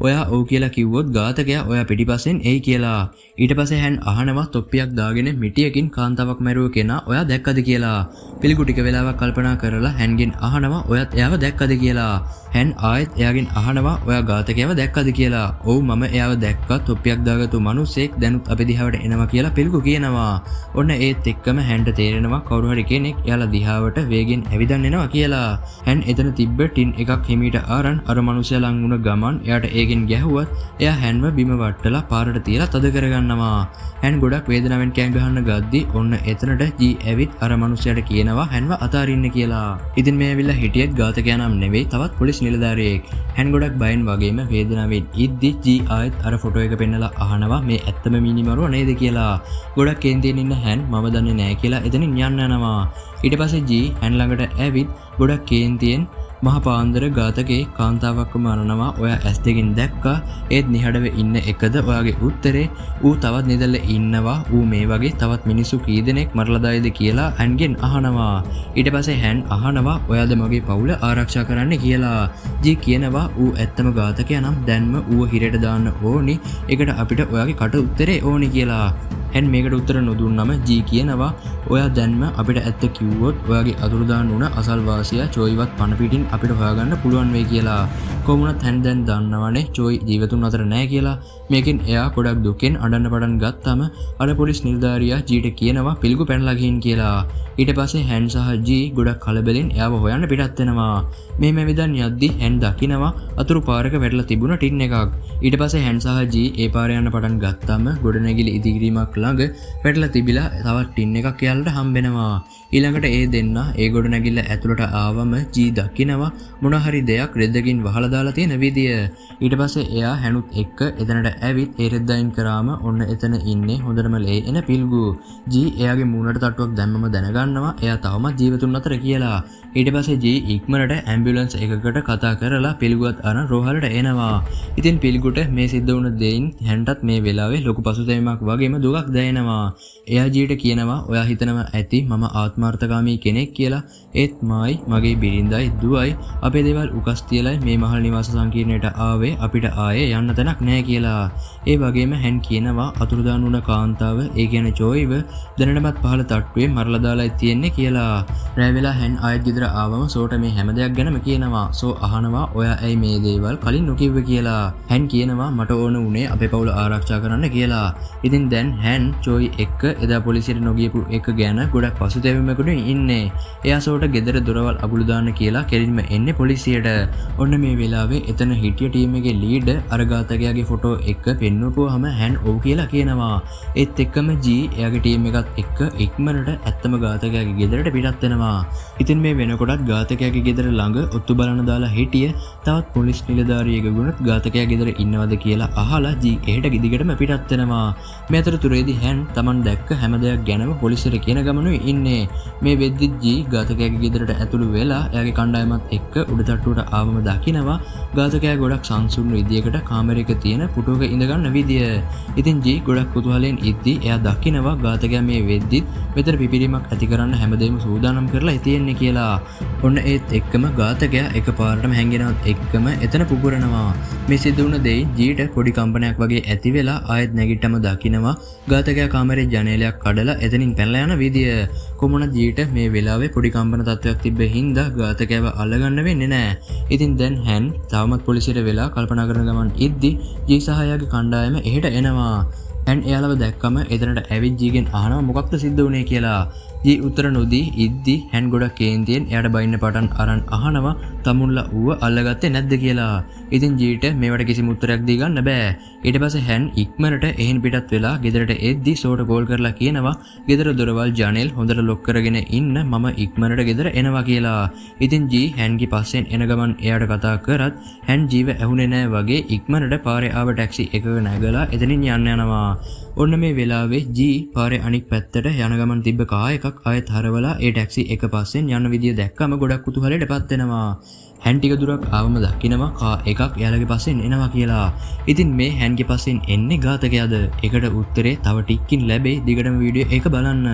ඔයා ඔව් කියලා කිව්වොත් ඝාතකයා ඔයා පිටිපස්සෙන් එයි කියලා. ඊට පස්සේ හැන් අහනවා තොප්පියක් දාගෙන මිටියකින් කාන්තාවක් මැරුව කෙනා ඔයා දැක්කද කියලා. පිල්ගු ටික වෙලාවක් කල්පනා කරලා හැන්ගෙන් අහනවා ඔයත් එයාව දැක්කද කියලා. හැන් ආයෙත් එයාගෙන් අහනවා ඔයා ඝාතකයව දැක්කද කියලා. ඔව් මම එයාව දැක්කා තොප්පියක් දාගත්තු මිනිහෙක් දැනුත් අපේ දිහාවට එනවා කියලා පිල්ගු කියනවා. ඔන්න ඒත් එක්කම හැන්ට තේරෙනවා කවුරු හරි කෙනෙක් එයාලා දිහාවට වේගෙන් ඇවිදන් එනවා කියලා. හැන් එතන තිබ්බ ටින් එකක් හිමීට අරන් අර මිනිහයා ලඟ වුණ ගමන් එයාට ඒකෙන් ගැහුවත් එයා හැන්ව බිම වට්ටලා පාරට තියලා තද කරගන්නවා. හැන් ගොඩක් වේදනාවෙන් කෑ ගහන්න ගද්දි ඔන්න එතනට ජී ඇවිත් අර මිනිහයාට කියනවා හැන්ව අතාරින්න කියලා. ඉතින් මේ ඇවිල්ලා හිටියෙත් ඝාතකයා නම් නෙවෙයි තවත් පොලිස් නිලධාරියෙක්. හැන් ගොඩක් බයෙන් වගේම වේදනාවෙන් ඉද්දි ජී ආයෙත් අර ෆොටෝ එක පෙන්නලා අහනවා මේ ඇත්තම මිනිමරුව නේද කියලා. ගොඩක් කේන්තියෙන් ඉන්න හැන් මම දන්නේ නැහැ කියලා එතනින් යන්න යනවා. ඊට පස්සේ ජී හැන් ළඟට ඇවිත් ගොඩක් කේන්තියෙන් මහ පාන්දර ඝාතකේ කාන්තාවක්ව මරනවා ඔයා ඇස් දෙකෙන් දැක්කා ඒත් නිහඬව ඉන්න එකද ඔයාගේ උත්තරේ ඌ තවත් නිදල්ල ඉන්නවා ඌ මේ වගේ තවත් මිනිස්සු කී දෙනෙක් මරලා දායිද කියලා හන්ගෙන් අහනවා. ඊට පස්සේ hän අහනවා ඔයාද මගේ පවුල ආරක්ෂා කරන්න කියලා. ජී කියනවා ඌ ඇත්තම ඝාතකයා නම් දැන්ම ඌව හිරේට දාන්න ඕනි. ඒකට අපිට ඔයාගේ කට උත්තරේ ඕනි කියලා. hän මේකට උත්තර නොදුන්නම ජී කියනවා ඔයා දැන්ම අපිට ඇත්ත කිව්වොත් ඔයාගේ අතුරුදාන් වුණ අසල්වාසියා චෝයිවත් පණ පිටින් අපිට හොයාගන්න පුළුවන් වෙයි කියලා. කොහොමුණත් hän දැන් දන්නවනේ චෝයි ජීවතුන් අතර නැහැ කියලා. මේකෙන් එයා ගොඩක් දුකෙන් අඬන්න පටන් ගත්තාම අර පොලිස් නිලධාරියා ජීට කියනවා පිළිගු පැනලා ගිහින් කියලා. ඊට පස්සේ hän සහ ජී ගොඩක් කලබලෙන් එයාව හොයන්න පිටත් වෙනවා. මේ මැවිදන් යද්දි hän දකිනවා අතුරු පාරක වැටලා තිබුණ ටින් එකක්. ඊට පස්සේ hän සහ ජී ඒ පාරේ යන්න පටන් ගත්තාම ගොඩනැගිලි ඉදිකිරීමක් ළඟ වැටලා තිබිලා තවත් ටින් එකක් එයාලට හම්බෙනවා. ඊළඟට ඒ දෙන්න ඒ ගොඩනැගිල්ල ඇතුළට ආවම ජී දකිනවා මොන හරි දෙයක් රෙද්දකින් වහලා දාලා තියෙන විදිය. ඊට පස්සේ එයා හැනුත් එක්ක එතනට ඇවිත් ඒ රෙද්ද අයින් කරාම ඔන්න එතන ඉන්නේ හොඳටම ලේ එන පිල්ගු. ජී එයාගේ මූණට තට්ටුවක් දැම්මම දැනගන්නවා එයා තවමත් ජීවතුන් අතර කියලා. ඊට පස්සේ ජී ඉක්මනට ඇම්බියුලන්ස් එකකට කතා කරලා පිල්ගුවත් අරන් රෝහලට එනවා. ඉතින් පිල්ගුට මේ සිද්ධ වුණ දෙයින් හැන්ටත් මේ වෙලාවේ ලොකු පසුතැවීමක් වගේම දුකක් දැනෙනවා. එයා ජීට කියනවා ඔයා හිතනවා ඇති මම ආත්මාර්ථකාමී කෙනෙක් කියලා. ඒත් මායි මගේ බිරිඳයි දුවයි අපේ දේවල් උකස් තියලයි මේ මහල් නිවාස සංකීර්ණයට ආවේ අපිට ආයේ යන්න තැනක් නැහැ කියලා. ඒ වගේම hän කියනවා අතුරුදාන් වුණ කාන්තාව ඒ කියන්නේ චෝයිව දැනටමත් පහළ තට්ටුවේ මරලා දාලා තියෙන්නේ කියලා. රැ වෙලා hän ආයෙත් ගෙදර ආවම සෝට මේ හැම දෙයක් ගැනම කියනවා. සෝ අහනවා ඔයා ඇයි මේ දේවල් කලින් නොකිව්වේ කියලා. hän කියනවා මට ඕන උනේ අපේ පවුල ආරක්ෂා කරන්න කියලා. ඉතින් දැන් hän චෝයි එක්ක එදා පොලිසියට නොගියපු එක ගැන ගොඩක් පසුතැවීමකටුයි ඉන්නේ. එයා සෝට ගෙදර දොරවල් අගුළු දාන්න කියලා කෙලින්ම එන්නේ පොලිසියට. ඔන්න මේ වෙලාවේ එතන හිටිය ටීම් එකේ ලීඩර් අර ඝාතකයාගේ ෆොටෝ එක පෙන්වපුවාම hän ඔව් කියලා කියනවා. ඒත් එක්කම ජී එයාගේ ටීම් එකත් එක්ක ඉක්මනට ඇත්තම ඝාතකයාගේ ගෙදරට පිටත් වෙනවා. ඉතින් මේ වෙනකොටත් ඝාතකයාගේ ගෙදර ළඟ ඔත්තු බලන දාලා හිටිය තවත් පොලිස් නිලධාරියෙකුගෙනුත් ඝාතකයා ගෙදර ඉන්නවද කියලා අහලා ජී එහෙට ගිදිගටම පිටත් වෙනවා. මේ අතරතුරේදී hän Taman දැක්ක හැම දෙයක් ගැනම පොලිසියට කියන ගමනුයි ඉන්නේ. මේ වෙද්දි ජී ඝාතකයාගේ ගෙදරට ඇතුළු වෙලා එයාගේ කණ්ඩායමත් එක්ක උඩ තට්ටුවට ආවම දකිනවා ඝාතකයා ගොඩක් සංසුන් විදියකට කාමරයක තියෙන පුටුවක ඉඳ ගන්න විදිය. ඉතින් ජී ගොඩක් කුතුහලයෙන් ඉද්දි එයා දකිනවා ඝාතකයා මේ වෙද්දිත් මෙතන පිපිරීමක් ඇති කරන්න හැමදේම සූදානම් කරලා තියෙන්නේ කියලා. ඔන්න ඒත් එක්කම ඝාතකයා එකපාරටම හැංගෙනවත් එක්කම එතන පුපුරනවා. මේ සිද්ධ වුණ දෙයින් ජීට පොඩි කම්පනයක් වගේ ඇති වෙලා ආයෙත් නැගිට්ටම දකිනවා ඝාතකයා කාමරේ ජනේලයක් කඩලා එතනින් පැනලා යන විදිය. කොමුණ ජීට මේ වෙලාවේ පොඩි කම්පන තත්ත්වයක් තිබ්බ හින්දා ඝාතකයාව අල්ලගන්න වෙන්නේ නැහැ. ඉතින් දැන් hän තවමත් පොලිසියට වෙලා කල්පනා කරන ගමන් ඉද්දි ජී සහ එයාගේ කණ්ඩායම එහෙට එනවා. hän එයාලව දැක්කම එතනට ඇවිත් ජීගෙන් අහනවා මොකක්ද සිද්ධ වුනේ කියලා. ජී උත්තර නොදී ඉද්දි hän ගොඩක් කේන්තියෙන් එයාට බයින්න පටන් අරන් අහනවා තමුන්ලා ඌව අල්ලගත්තේ නැද්ද කියලා. ඉතින් ජීට මේවට කිසිම උත්තරයක් දී ගන්න බෑ. ඊට පස්සේ hän ඉක්මනට එහෙන් පිටත් වෙලා ගෙදරට එද්දි සෝට කෝල් කරලා කියනවා ගෙදර දොරවල් ජනෙල් හොඳට ලොක් කරගෙන ඉන්න මම ඉක්මනට ගෙදර එනවා කියලා. ඉතින් ජී හන්ගේ පස්සෙන් එන ගමන් එයාට කතා කරත් hän ජීව ඇහුනේ නැහැ වගේ ඉක්මනට පාරේ ආව ටැක්සි එකක නැගලා එතනින් යන්න යනවා. ඔන්න මේ වෙලාවේ ජී පාරේ අනික් පැත්තට යන ගමන් තිබ්බ කාර් එකක් ආයෙත් හරවලා ඒ ටැක්සි එක පස්සෙන් යන විදිය දැක්කම ගොඩක් කුතුහලයටපත් වෙනවා. hän ටික දුරක් ආවම දකිනවා කාර් එකක් එයාලගේ පස්සෙන් එනවා කියලා. ඉතින් මේ හන්ගේ පස්සෙන් එන්නේ ඝාතකයාද? ඒකට උත්තරේ තව ටිකකින් ලැබෙයි. දිගටම වීඩියෝ එක බලන්න.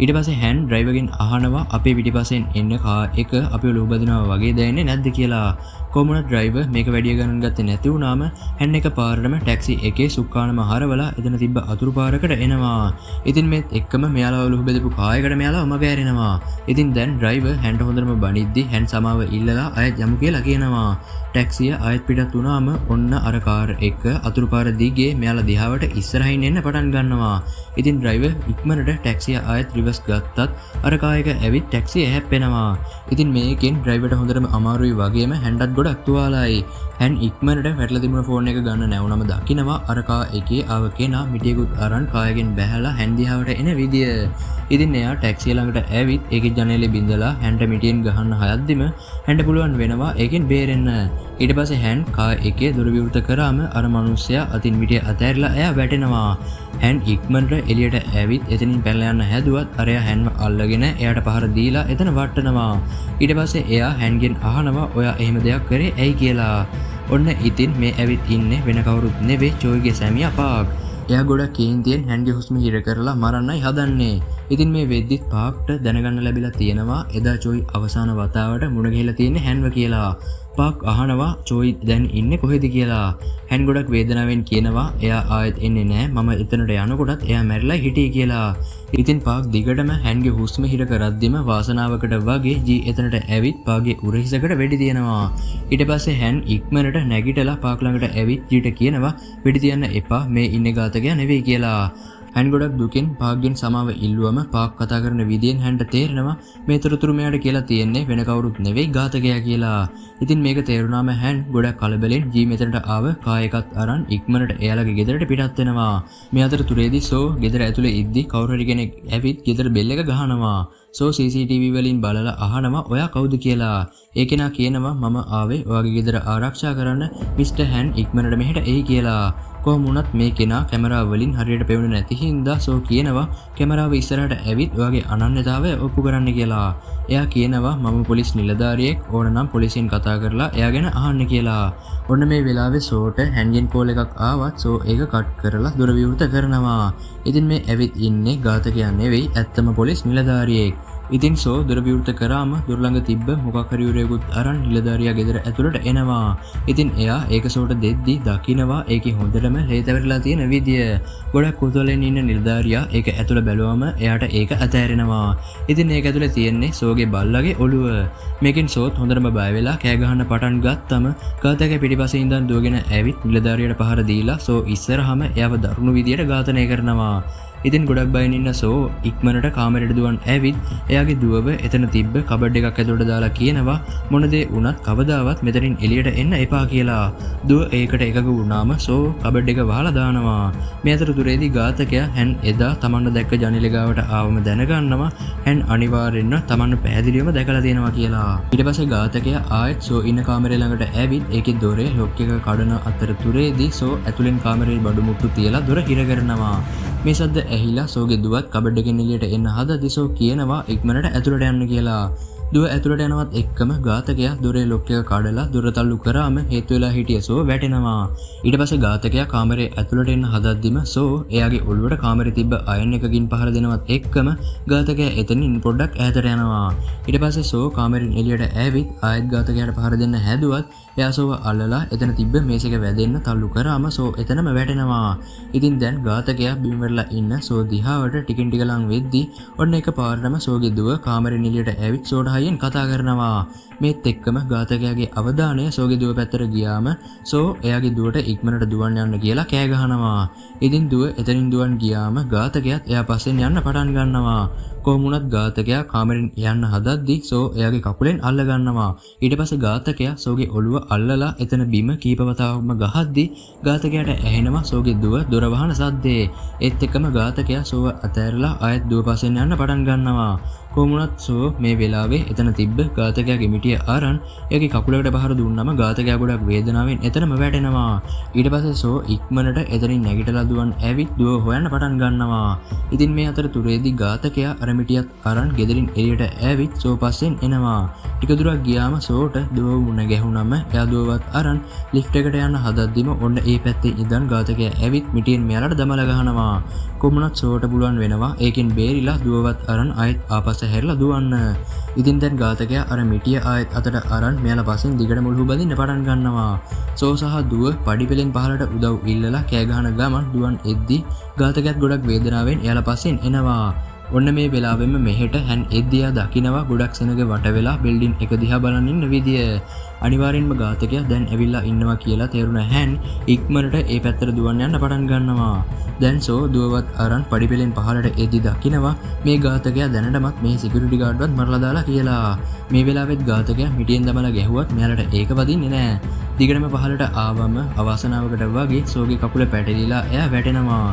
ඊට පස්සේ hän ඩ්‍රයිවර්ගෙන් අහනවා අපේ පිටිපස්සෙන් එන්න කාර් එක අපිව ලුහුබදිනවා වගේ දැනෙන්නේ නැද්ද කියලා. කොමුණ ඩ්‍රයිවර් මේක වැඩි ගණන් ගත්තේ නැති වුණාම hän එක පාරටම ටැක්සි එකේ සුක්කානම හරවලා එතන තිබ්බ අතුරු පාරකට එනවා. ඉතින් මේත් එක්කම මෙයාලව ලුහුබදපු කාර් එකට මෙයාලව මග ඇරෙනවා. ඉතින් දැන් ඩ්‍රයිවර් හන්ට හොඳටම බනිද්දි hän සමාව ඉල්ලලා ආයෙත් යමු කියලා කියනවා. ටැක්සිය ආයෙත් පිටත් වුණාම ඔන්න අර කාර් එක අතුරු පාර දිගේ මෙයාලා දිහාවට ඉස්සරහින් එන්න පටන් ගන්නවා. ඉතින් ඩ්‍රයිවර් ඉක්මනට ටැක්සිය ආයෙත් රිවර්ස් ගත්තත් අර කාර් එක ඇවිත් ටැක්සිය හැප්පෙනවා. ඉතින් මේකෙන් ඩ්‍රයිවර්ට හොඳටම අමාරුයි වගේම හන්ටත් ගොඩක් තුවාලයි. hän ඉක්මනට වැටලා තිබුණ ෆෝන් එක ගන්න නැවුනම දකිනවා අර කාර් එකේ ආව කෙනා මිටියකුත් අරන් කාර් එකෙන් බැහැලා hän දිහාවට එන විදිය. ඉතින් එයා ටැක්සිය ළඟට ඇවිත් ඒකේ ජනේලෙ බින්දලා හන්ට මිටියෙන් ගහන්න හයද්දිම හන්ට පුළුවන් වෙනවා ඒකෙන් බේරෙන්න. ඊට පස්සේ hän කාර් එකේ දොර විවෘත කරාම අර මිනිස්සයා අතින් මිටිය අතෑරලා එයා වැටෙනවා. hän ඉක්මනට එළියට ඇවිත් එතනින් පැනලා යන්න හැදුවත් අරයා හන්ව අල්ලගෙන එයාට පහර දීලා එතන වට්ටනවා. ඊට පස්සේ එයා හන්ගෙන් අහනවා ඔයා එහෙම දෙයක් කරේ ඇයි කියලා. ඔන්න ඉතින් මේ ඇවිත් ඉන්නේ වෙන කවුරුත් නෙවෙයි චෝයිගේ සැමියා පාක්. එයා ගොඩක් කේන්තියෙන් හන්ගේ හුස්ම හිර කරලා මරන්නයි හදන්නේ. ඉතින් මේ වෙද්දිත් පාක්ට දැනගන්න ලැබිලා තියෙනවා එදා චෝයි අවසාන වතාවට මුණ ගැහිලා තියෙන්නේ හන්ව කියලා. පාක් අහනවා චෝයි දැන් ඉන්නේ කොහෙද කියලා. hän ගොඩක් වේදනාවෙන් කියනවා එයා ආයෙත් එන්නේ නැහැ මම එතනට යනකොටත් එයා මැරිලා හිටියේ කියලා. ඉතින් පාක් දිගටම හන්ගේ හුස්ම හිර කරද්දිම වාසනාවකට වගේ ජී එතනට ඇවිත් පාගේ උරහිසකට වෙඩි තියනවා. ඊට පස්සේ hän ඉක්මනට නැගිටලා පාක් ළඟට ඇවිත් ජීට කියනවා වෙඩි තියන්න එපා මේ ඉන්නේ ඝාතකයා නෙවෙයි කියලා. හැන් ගොඩක් දුකින් පාග්ගෙන් සමාව ඉල්ලුවම පාක් කතා කරන විදියෙන් හැන්ට තේරෙනවා මේ තොරතුරු මෙයාට කියලා තියෙන්නේ වෙන කවුරුත් නෙවෙයි ඝාතකයා කියලා. ඉතින් මේක තේරුණාම හැන් ගොඩක් කලබලෙන් ජී මෙතනට ආව කායකත් අරන් ඉක්මනට එයාලගේ ගෙදරට පිටත් වෙනවා. මේ අතරතුරේදී සෝ ගෙදර ඇතුලේ ඉද්දි කවුරු හරි කෙනෙක් ඇවිත් ගෙදර බෙල් එක ගහනවා. සෝ CCTV වලින් බලලා අහනවා ඔයා කවුද කියලා. ඒ කෙනා කියනවා මම ආවේ ඔයාගේ ගෙදර ආරක්ෂා කරන්න මිස්ටර් හැන් ඉක්මනට මෙහෙට එයි කියලා. කොහොම වුණත් මේ කෙනා කැමරාව වලින් හරියට පෙවුනේ නැති හින්දා සෝ කියනවා කැමරාව ඉස්සරහට ඇවිත් ඔයාගේ අනන්‍යතාවය ඔප්පු කරන්න කියලා. එයා කියනවා මම පොලිස් නිලධාරියෙක් ඕන නම් පොලිසියෙන් කතා කරලා එයා ගැන අහන්න කියලා. ඔන්න මේ වෙලාවේ සෝට හැන්ගෙන් කෝල් එකක් ආවත් සෝ ඒක කට් කරලා දොර විවෘත කරනවා. ඉතින් මේ ඇවිත් ඉන්නේ ඝාතකයා නෙවෙයි ඇත්තම පොලිස් නිලධාරියෙක්. ඉතින් සෝ දොර විවෘත කරාම දොර ළඟ තිබ්බ මොකක් හරි උරේකුත් අරන් නිලධාරියා ගෙදර ඇතුළට එනවා. ඉතින් එයා ඒක සෝට දෙද්දි දකිනවා ඒකේ හොඳටම ලේ තැවරිලා තියෙන විදිය. ගොඩක් කුතුහලෙන් ඉන්න නිලධාරියා ඒක ඇතුළ බැලුවම එයාට ඒක අතෑරෙනවා. ඉතින් ඒක ඇතුළේ තියෙන්නේ සෝගේ බල්ලගේ ඔළුව. මේකෙන් සෝත් හොඳටම බය වෙලා කෑ ගහන්න පටන් ගත්තම ඝාතකයා පිටිපස්සේ ඉඳන් දුවගෙන ඇවිත් නිලධාරියාට පහර දීලා සෝ ඉස්සරහම එයාව දරුණු විදියට ඝාතනය කරනවා. ඉතින් ගොඩක් බයෙන් ඉන්න සෝ ඉක්මනට කාමරේට දුවන් ඇවිත් එයාගේ දුවව එතන තිබ්බ කබඩ් එකක් ඇතුළට දාලා කියනවා මොන දේ වුණත් කවදාවත් මෙතනින් එළියට එන්න එපා කියලා. දුව ඒකට එකග වුණාම සෝ කබඩ් එක වහලා දානවා. මේ අතරතුරේදී ඝාතකයා හැන් එදා තමන්ව දැක්ක ජනේලෙ ගාවට ආවම දැනගන්නවා හැන් අනිවාර්යෙන්ම තමන්ව පැහැදිලිවම දැකලා තියෙනවා කියලා. ඊට පස්සේ ඝාතකයා ආයෙත් සෝ ඉන්න කාමරේ ළඟට ඇවිත් ඒකේ දොරේ ලොක් එක කඩන අතරතුරේදී සෝ ඇතුලෙන් කාමරේ බඩු මුට්ටු තියලා දොර හිර කරනවා. මේ සද්ද ඇහිලා සෝගේ දුවත් කබඩ් එකෙන් එළියට එන්න හදද්දි සෝ කියනවා ඉක්මනට ඇතුළට යන්න කියලා. දුව ඇතුළට යනවත් එක්කම ඝාතකයා දොරේ ලොක් එක කඩලා දොර තල්ලු කරාම හේතු වෙලා හිටිය සෝ වැටෙනවා. ඊට පස්සේ ඝාතකයා කාමරේ ඇතුළට එන්න හදද්දිම සෝ එයාගේ ඔළුවට කාමරේ තිබ්බ අයන් එකකින් පහර දෙනවත් එක්කම ඝාතකයා එතනින් පොඩ්ඩක් ඈතට යනවා. ඊට පස්සේ සෝ කාමරෙන් එළියට ඇවිත් ආයෙත් ඝාතකයාට පහර දෙන්න හැදුවත් එයා සෝව අල්ලලා එතන තිබ්බ මේස් එක වැදෙන්න තල්ලු කරාම සෝ එතනම වැටෙනවා. ඉතින් දැන් ඝාතකයා බිම් වෙලා ඉන්න සෝ දිහාවට ටිකින් ටික ලං වෙද්දි ඔන්න එකපාරටම සෝගේ දුව කාමරෙන් එළියට ඇවිත් සෝට හයියෙන් කතා කරනවා. මේත් එක්කම ඝාතකයාගේ අවධානය සෝගේ දුව පැත්තට ගියාම සෝ එයාගේ දුවට ඉක්මනට දුවන් යන්න කියලා කෑ ගහනවා. ඉතින් දුව එතනින් දුවන් ගියාම ඝාතකයාත් එයා පස්සෙන් යන්න පටන් ගන්නවා. කොහොම වුණත් ඝාතකයා කාමරෙන් යන්න හදද්දි සෝ එයාගේ කකුලෙන් අල්ල ගන්නවා. ඊට පස්සේ ඝාතකයා සෝගේ ඔළුව අල්ලලා එතන බිම කීප වතාවක්ම ගහද්දි ඝාතකයාට ඇහෙනවා සෝගේ දුව දොර වහන සද්දේ. ඒත් එක්කම ඝාතකයා සෝව අතෑරලා ආයෙත් දුව පස්සෙන් යන්න පටන් ගන්නවා. කොහොම වුණත් සෝ මේ වෙලාවේ එතන තිබ්බ ඝාතකයාගේ මිටිය අරන් එයාගේ කකුලකට පහර දුන්නම ඝාතකයා ගොඩක් වේදනාවෙන් එතනම වැටෙනවා. ඊට පස්සේ සෝ ඉක්මනට එතනින් නැගිටලා දුවන් ඇවිත් දුව හොයන්න පටන් ගන්නවා. ඉතින් මේ අතරතුරේදී ඝාතකයා අර මිටියත් අරන් ගෙදරින් එළියට ඇවිත් සෝ පස්සෙන් එනවා. ටික දුරක් ගියාම සෝට දුව මුණ ගැහුනම එයා දුවවත් අරන් ලිෆ්ට් එකට යන්න හදද්දිම ඔන්න ඒ පැත්තේ ඉඳන් ඝාතකයා ඇවිත් මිටියෙන් මෙයාලට දමලා ගහනවා. කොමුණත් සෝට පුළුවන් වෙනවා ඒකෙන් බේරිලා දුවවත් අරන් ආයෙත් ආපස්ස හැරිලා දුවන්න. ඉතින් දැන් ඝාතකයා අර මිටිය ආයෙත් අතට අරන් මෙයාලා පස්සෙන් දිගට මුළු බඳින්න පටන් ගන්නවා. සෝ සහ දුව පඩි පෙලෙන් පහලට උදව් ඉල්ලලා කෑ ගහන ගමන් දුවන් එද්දි ඝාතකයාත් ගොඩක් වේදනාවෙන් එයාලා පස්සෙන් එනවා. ඔන්න මේ වෙලාවෙම මෙහෙට හැන් එද්දියා දකිනවා ගොඩක් සෙනග වට වෙලා බිල්ඩින් එක දිහා බලන් ඉන්න විදිය. අනිවාර්යෙන්ම ඝාතකයා දැන් ඇවිල්ලා ඉන්නවා කියලා තේරුණ හැන් ඉක්මනට ඒ පැත්තට දුවන් යන්න පටන් ගන්නවා. දැන් සෝ දුවවත් අරන් පඩි පෙලෙන් පහලට එද්දි දකිනවා මේ ඝාතකයා දැනටමත් මේ සිකියුරිටි ගාඩ්වත් මරලා දාලා කියලා. මේ වෙලාවෙත් ඝාතකයා මිටියෙන් දමලා ගැහුවත් මෙයාලට ඒක වදින්නේ නැහැ. දිගටම පහලට ආවම අවාසනාවකට වගේ සෝගේ කකුල පැටලිලා එයා වැටෙනවා.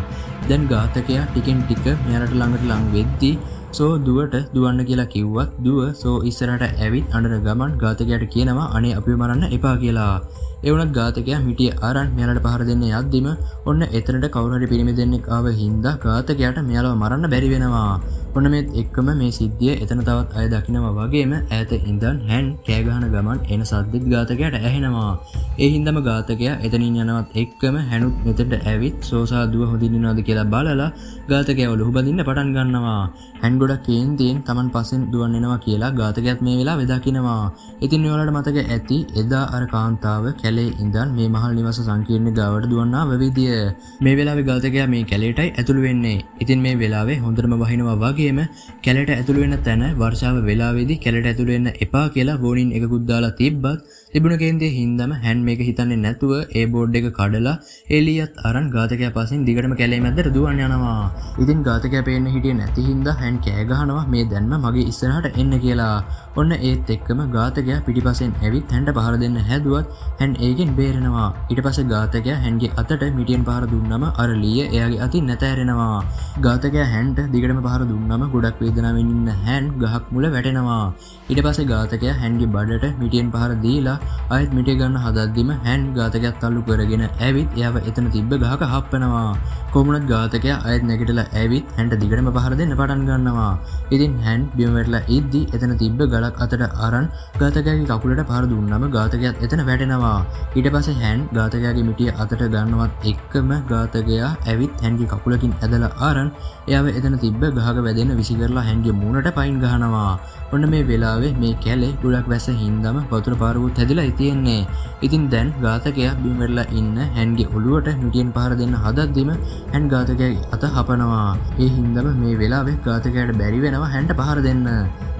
දැන් ඝාතකයා ටිකෙන් ටික මෙයාලට ළඟට ලං වෙද්දි සෝ දුවට දුවන්න කියලා කිව්වත් දුව සෝ ඉස්සරහට ඇවිත් අඬන ගමන් ඝාතකයාට කියනවා අනේ අපිව මරන්න එපා කියලා. ඒ වුණත් ඝාතකයා මිටිය අරන් මෙයාලට පහර දෙන්න යද්දිම ඔන්න එතනට කවුරු හරි පිරිමි දෙන්නෙක් ආව හින්දා ඝාතකයාට මෙයාලව මරන්න බැරි වෙනවා. ඔන්න මේත් එක්කම මේ සිද්ධිය එතන තවත් අය දකිනවා වගේම ඈත ඉඳන් හැන් කෑ ගහන ගමන් එන සද්දෙත් ඝාතකයාට ඇහෙනවා. ඒ හින්දාම ඝාතකයා එතනින් යනවත් එක්කම හැනුත් මෙතෙන්ට ඇවිත් සෝසා දුව හොඳින් ඉන්නවද කියලා බලලා ඝාතකයාව ලුහු බඳින්න පටන් ගන්නවා. හැන් ගොඩක් කේන්තියෙන් Taman පස්සෙන් දුවන් එනවා කියලා ඝාතකයාත් මේ වෙලාවේ දකිනවා. ඉතින් ඔයාලට මතක ඇති එදා අර කාන්තාව කැලේ ඉඳන් මේ මහල් නිවාස සංකීර්ණ ගාවට දුවන්නා විදිය. මේ වෙලාවේ ඝාතකයා මේ කැලේටයි ඇතුළු වෙන්නේ. ඉතින් මේ වෙලාවේ හොඳටම වහිනවා වගේම කැලේට ඇතුළු වෙන තැන වර්ෂාව වෙලාවේදී කැලේට ඇතුළු වෙන්න එපා කියලා වෝනින් එකකුත් දාලා තිබ්බත් තිබුණ කේන්තිය හින්දාම hän මේක හිතන්නේ නැතුව ඒ බෝඩ් එක කඩලා එලියත් අරන් ඝාතකයා පස්සෙන් දිගටම කැලේ මැද්දට දුවන් යනවා. ඉතින් ඝාතකයා පේන්න හිටියේ නැති හින්දා hän කෑ ගහනවා මේ දැන්ම මගේ ඉස්සරහට එන්න කියලා. ඔන්න ඒත් එක්කම ඝාතකයා පිටිපස්සෙන් ඇවිත් හැන්ට පහර දෙන්න හැදුවත් hän ඒකෙන් බේරෙනවා. ඊට පස්සේ ඝාතකයා හැන්ගේ අතට මිටියෙන් පහර දුන්නම අර ලීය එයාගේ අතින් නැතෑරෙනවා. ඝාතකයා හැන්ට දිගටම පහර දුන්නම ගොඩක් වේදනාවෙන් ඉන්න hän ගහක් මුල වැටෙනවා. ඊට පස්සේ ඝාතකයා හැන්ගේ බඩට මිටියෙන් පහර දීලා ආයෙත් මිටිය ගන්න හදද්දිම hän ඝාතකයාත් තල්ලු කරගෙන ඇවිත් එයාව එතන තිබ්බ ගහක හප්පනවා. කොහොමුණත් ඝාතකයා ආයෙත් නැගිටලා ඇවිත් හැන්ට දිගටම පහර දෙන්න පටන් ගන්නවා. ඉතින් hän බිම වැටලා ඉද්දි එතන තිබ්බ ගලක් අතට අරන් ඝාතකයාගේ කකුලට පහර දුන්නම ඝාතකයාත් එතන වැටෙනවා. ඊට පස්සේ hän ඝාතකයාගේ මිටිය අතට ගන්නවත් එක්කම ඝාතකයා ඇවිත් හැන්ගේ කකුලකින් ඇදලා අරන් එයාව එතන තිබ්බ ගහක වැදෙන්න විසි කරලා හැන්ගේ මූණට පයින් ගහනවා. ඔන්න මේ වෙලාවේ මේ කැලේ ගොඩක් වැස්ස හින්දාම වතුර පාරුවත් හැදිලා තියෙන්නේ. ඉතින් දැන් ඝාතකයා බිම වැටලා ඉන්න හැන්ගේ ඔළුවට මිටියෙන් පහර දෙන්න හදද්දිම hän ඝාතකයාගේ අත හපනවා. ඒ හින්දාම මේ වෙලාවේ ඝාතකයාට බැරි වෙනවා හැන්ට පහර දෙන්න.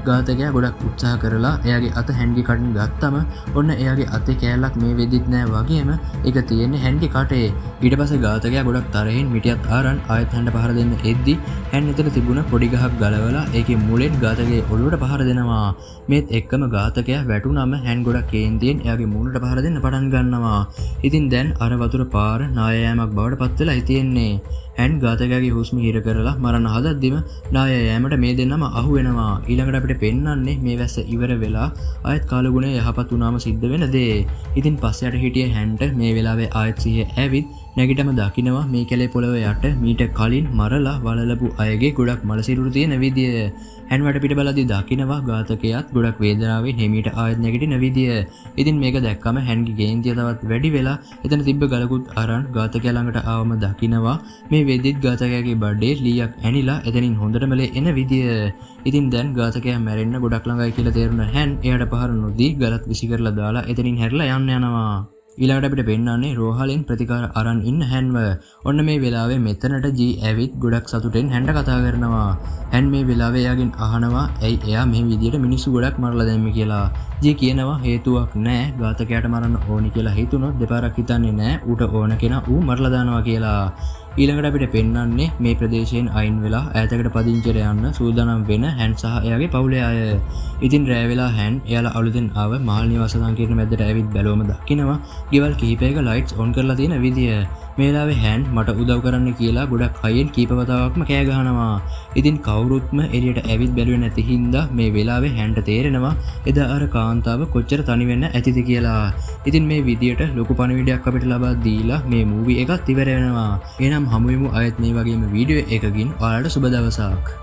ඝාතකයා ගොඩක් උත්සාහ කරලා එයාගේ අත හැන්ගේ කටින් ගත්තම ඔන්න එයාගේ අතේ කෑල්ලක් මේ වෙදිත් නෑ වගේම ඒක තියෙන්නේ හැන්ගේ කටේ. ඊට පස්සේ ඝාතකයා ගොඩක් තරහින් මිටියත් අරන් ආයෙත් හැන්ට පහර දෙන්න එද්දි hän එතන තිබුණ පොඩි ගහක් ගලවලා ඒකේ මුලෙන් ඝාතකයාගේ ඔළුවට පහර දෙනවා. මේත් එක්කම ඝාතකයා වැටුනම hän ගොඩක් කේන්තියෙන් එයාගේ මූණට පහර දෙන්න පටන් ගන්නවා. ඉතින් දැන් අර වතුර පාර නායෑමක් බවට පත් වෙලා තියෙන්නේ. hän ඝාතකයාගේ හුස්ම හිර කරලා මරන්න හදද්දිම නායෑමට මේ දෙන්නම අහු වෙනවා. ඊළඟට අපිට පෙන්වන්නේ මේ වැස්ස ඉවර වෙලා ආයෙත් කාලගුණය යහපත් වුණාම සිද්ධ වෙන දේ. ඉතින් පස්සට හිටියේ හැන්ට මේ වෙලාවේ ආයෙත් සිහිය ඇවිත් නැගිටම දකිනවා මේ කැලේ පොළව යට මීට කලින් මරලා වලලපු අයගේ ගොඩක් මලසිරුරු තියෙන විදිය. hän වටපිට බලද්දී දකිනවා ඝාතකයාත් ගොඩක් වේදනාවෙන් හිමීට ආයෙත් නැගිටින විදිය. ඉතින් මේක දැක්කම හැන්ගේ කේන්තිය තවත් වැඩි වෙලා එතන තිබ්බ ගලකුත් අරන් ඝාතකයා ළඟට ආවම දකිනවා මේ වෙද්දිත් ඝාතකයාගේ බඩේ ලීයක් ඇනිලා එතනින් හොඳටම එන විදිය. ඉතින් දැන් ඝාතකයා මැරෙන්න ගොඩක් ළඟයි කියලා තේරුණ hän එයාට පහර නොදී ගලත් විසි කරලා දාලා එතනින් හැරිලා යනවා. ඊළඟට අපිට පෙන්වන්නේ රෝහලෙන් ප්‍රතිකාර අරන් ඉන්න හැන්ව. ඔන්න මේ වෙලාවේ මෙතනට ජී ඇවිත් ගොඩක් සතුටෙන් හැන්ට කතා කරනවා. hän මේ වෙලාවේ එයාගෙන් අහනවා ඇයි එයා මේ විදියට මිනිස්සු ගොඩක් මරලා දැම්මේ කියලා. ජී කියනවා හේතුවක් නැහැ ඝාතකයාට මරන්න ඕනි කියලා හිතුනොත් දෙපාරක් හිතන්නේ නැහැ ඌට ඕන කෙනා ඌ මරලා දානවා කියලා. ඊළඟට අපිට පෙන්වන්නේ මේ ප්‍රදේශයෙන් අයින් වෙලා ඈතකට පදිංචිට යන්න සූදානම් වෙන hän සහ එයාගේ පවුලේ අය. ඉතින් රෑ වෙලා hän එයාලා අලුතෙන් ආව මහල් නිවාස සංකීර්ණ මැද්දට ඇවිත් බැලුවම දකිනවා ගෙවල් කිහිපයක ලයිට්ස් ඔන් කරලා තියෙන විදිය. මේ වෙලාවේ hän මට උදව් කරන්න කියලා ගොඩක් හයියෙන් කීප වතාවක්ම කෑ ගහනවා. ඉතින් කවුරුත්ම එළියට ඇවිත් බැලුවේ නැති හින්දා මේ වෙලාවේ හැන්ට තේරෙනවා එදා අර කාන්තාව කොච්චර තනි වෙන්න ඇතිද කියලා. ඉතින් මේ විදියට ලොකු පණිවිඩයක් අපිට ලබා දීලා මේ මූවි එකත් ඉවර වෙනවා. එහෙනම් හමු වෙමු ආයෙත් මේ වගේම වීඩියෝ එකකින්. ඔයාලට සුබ දවසක්.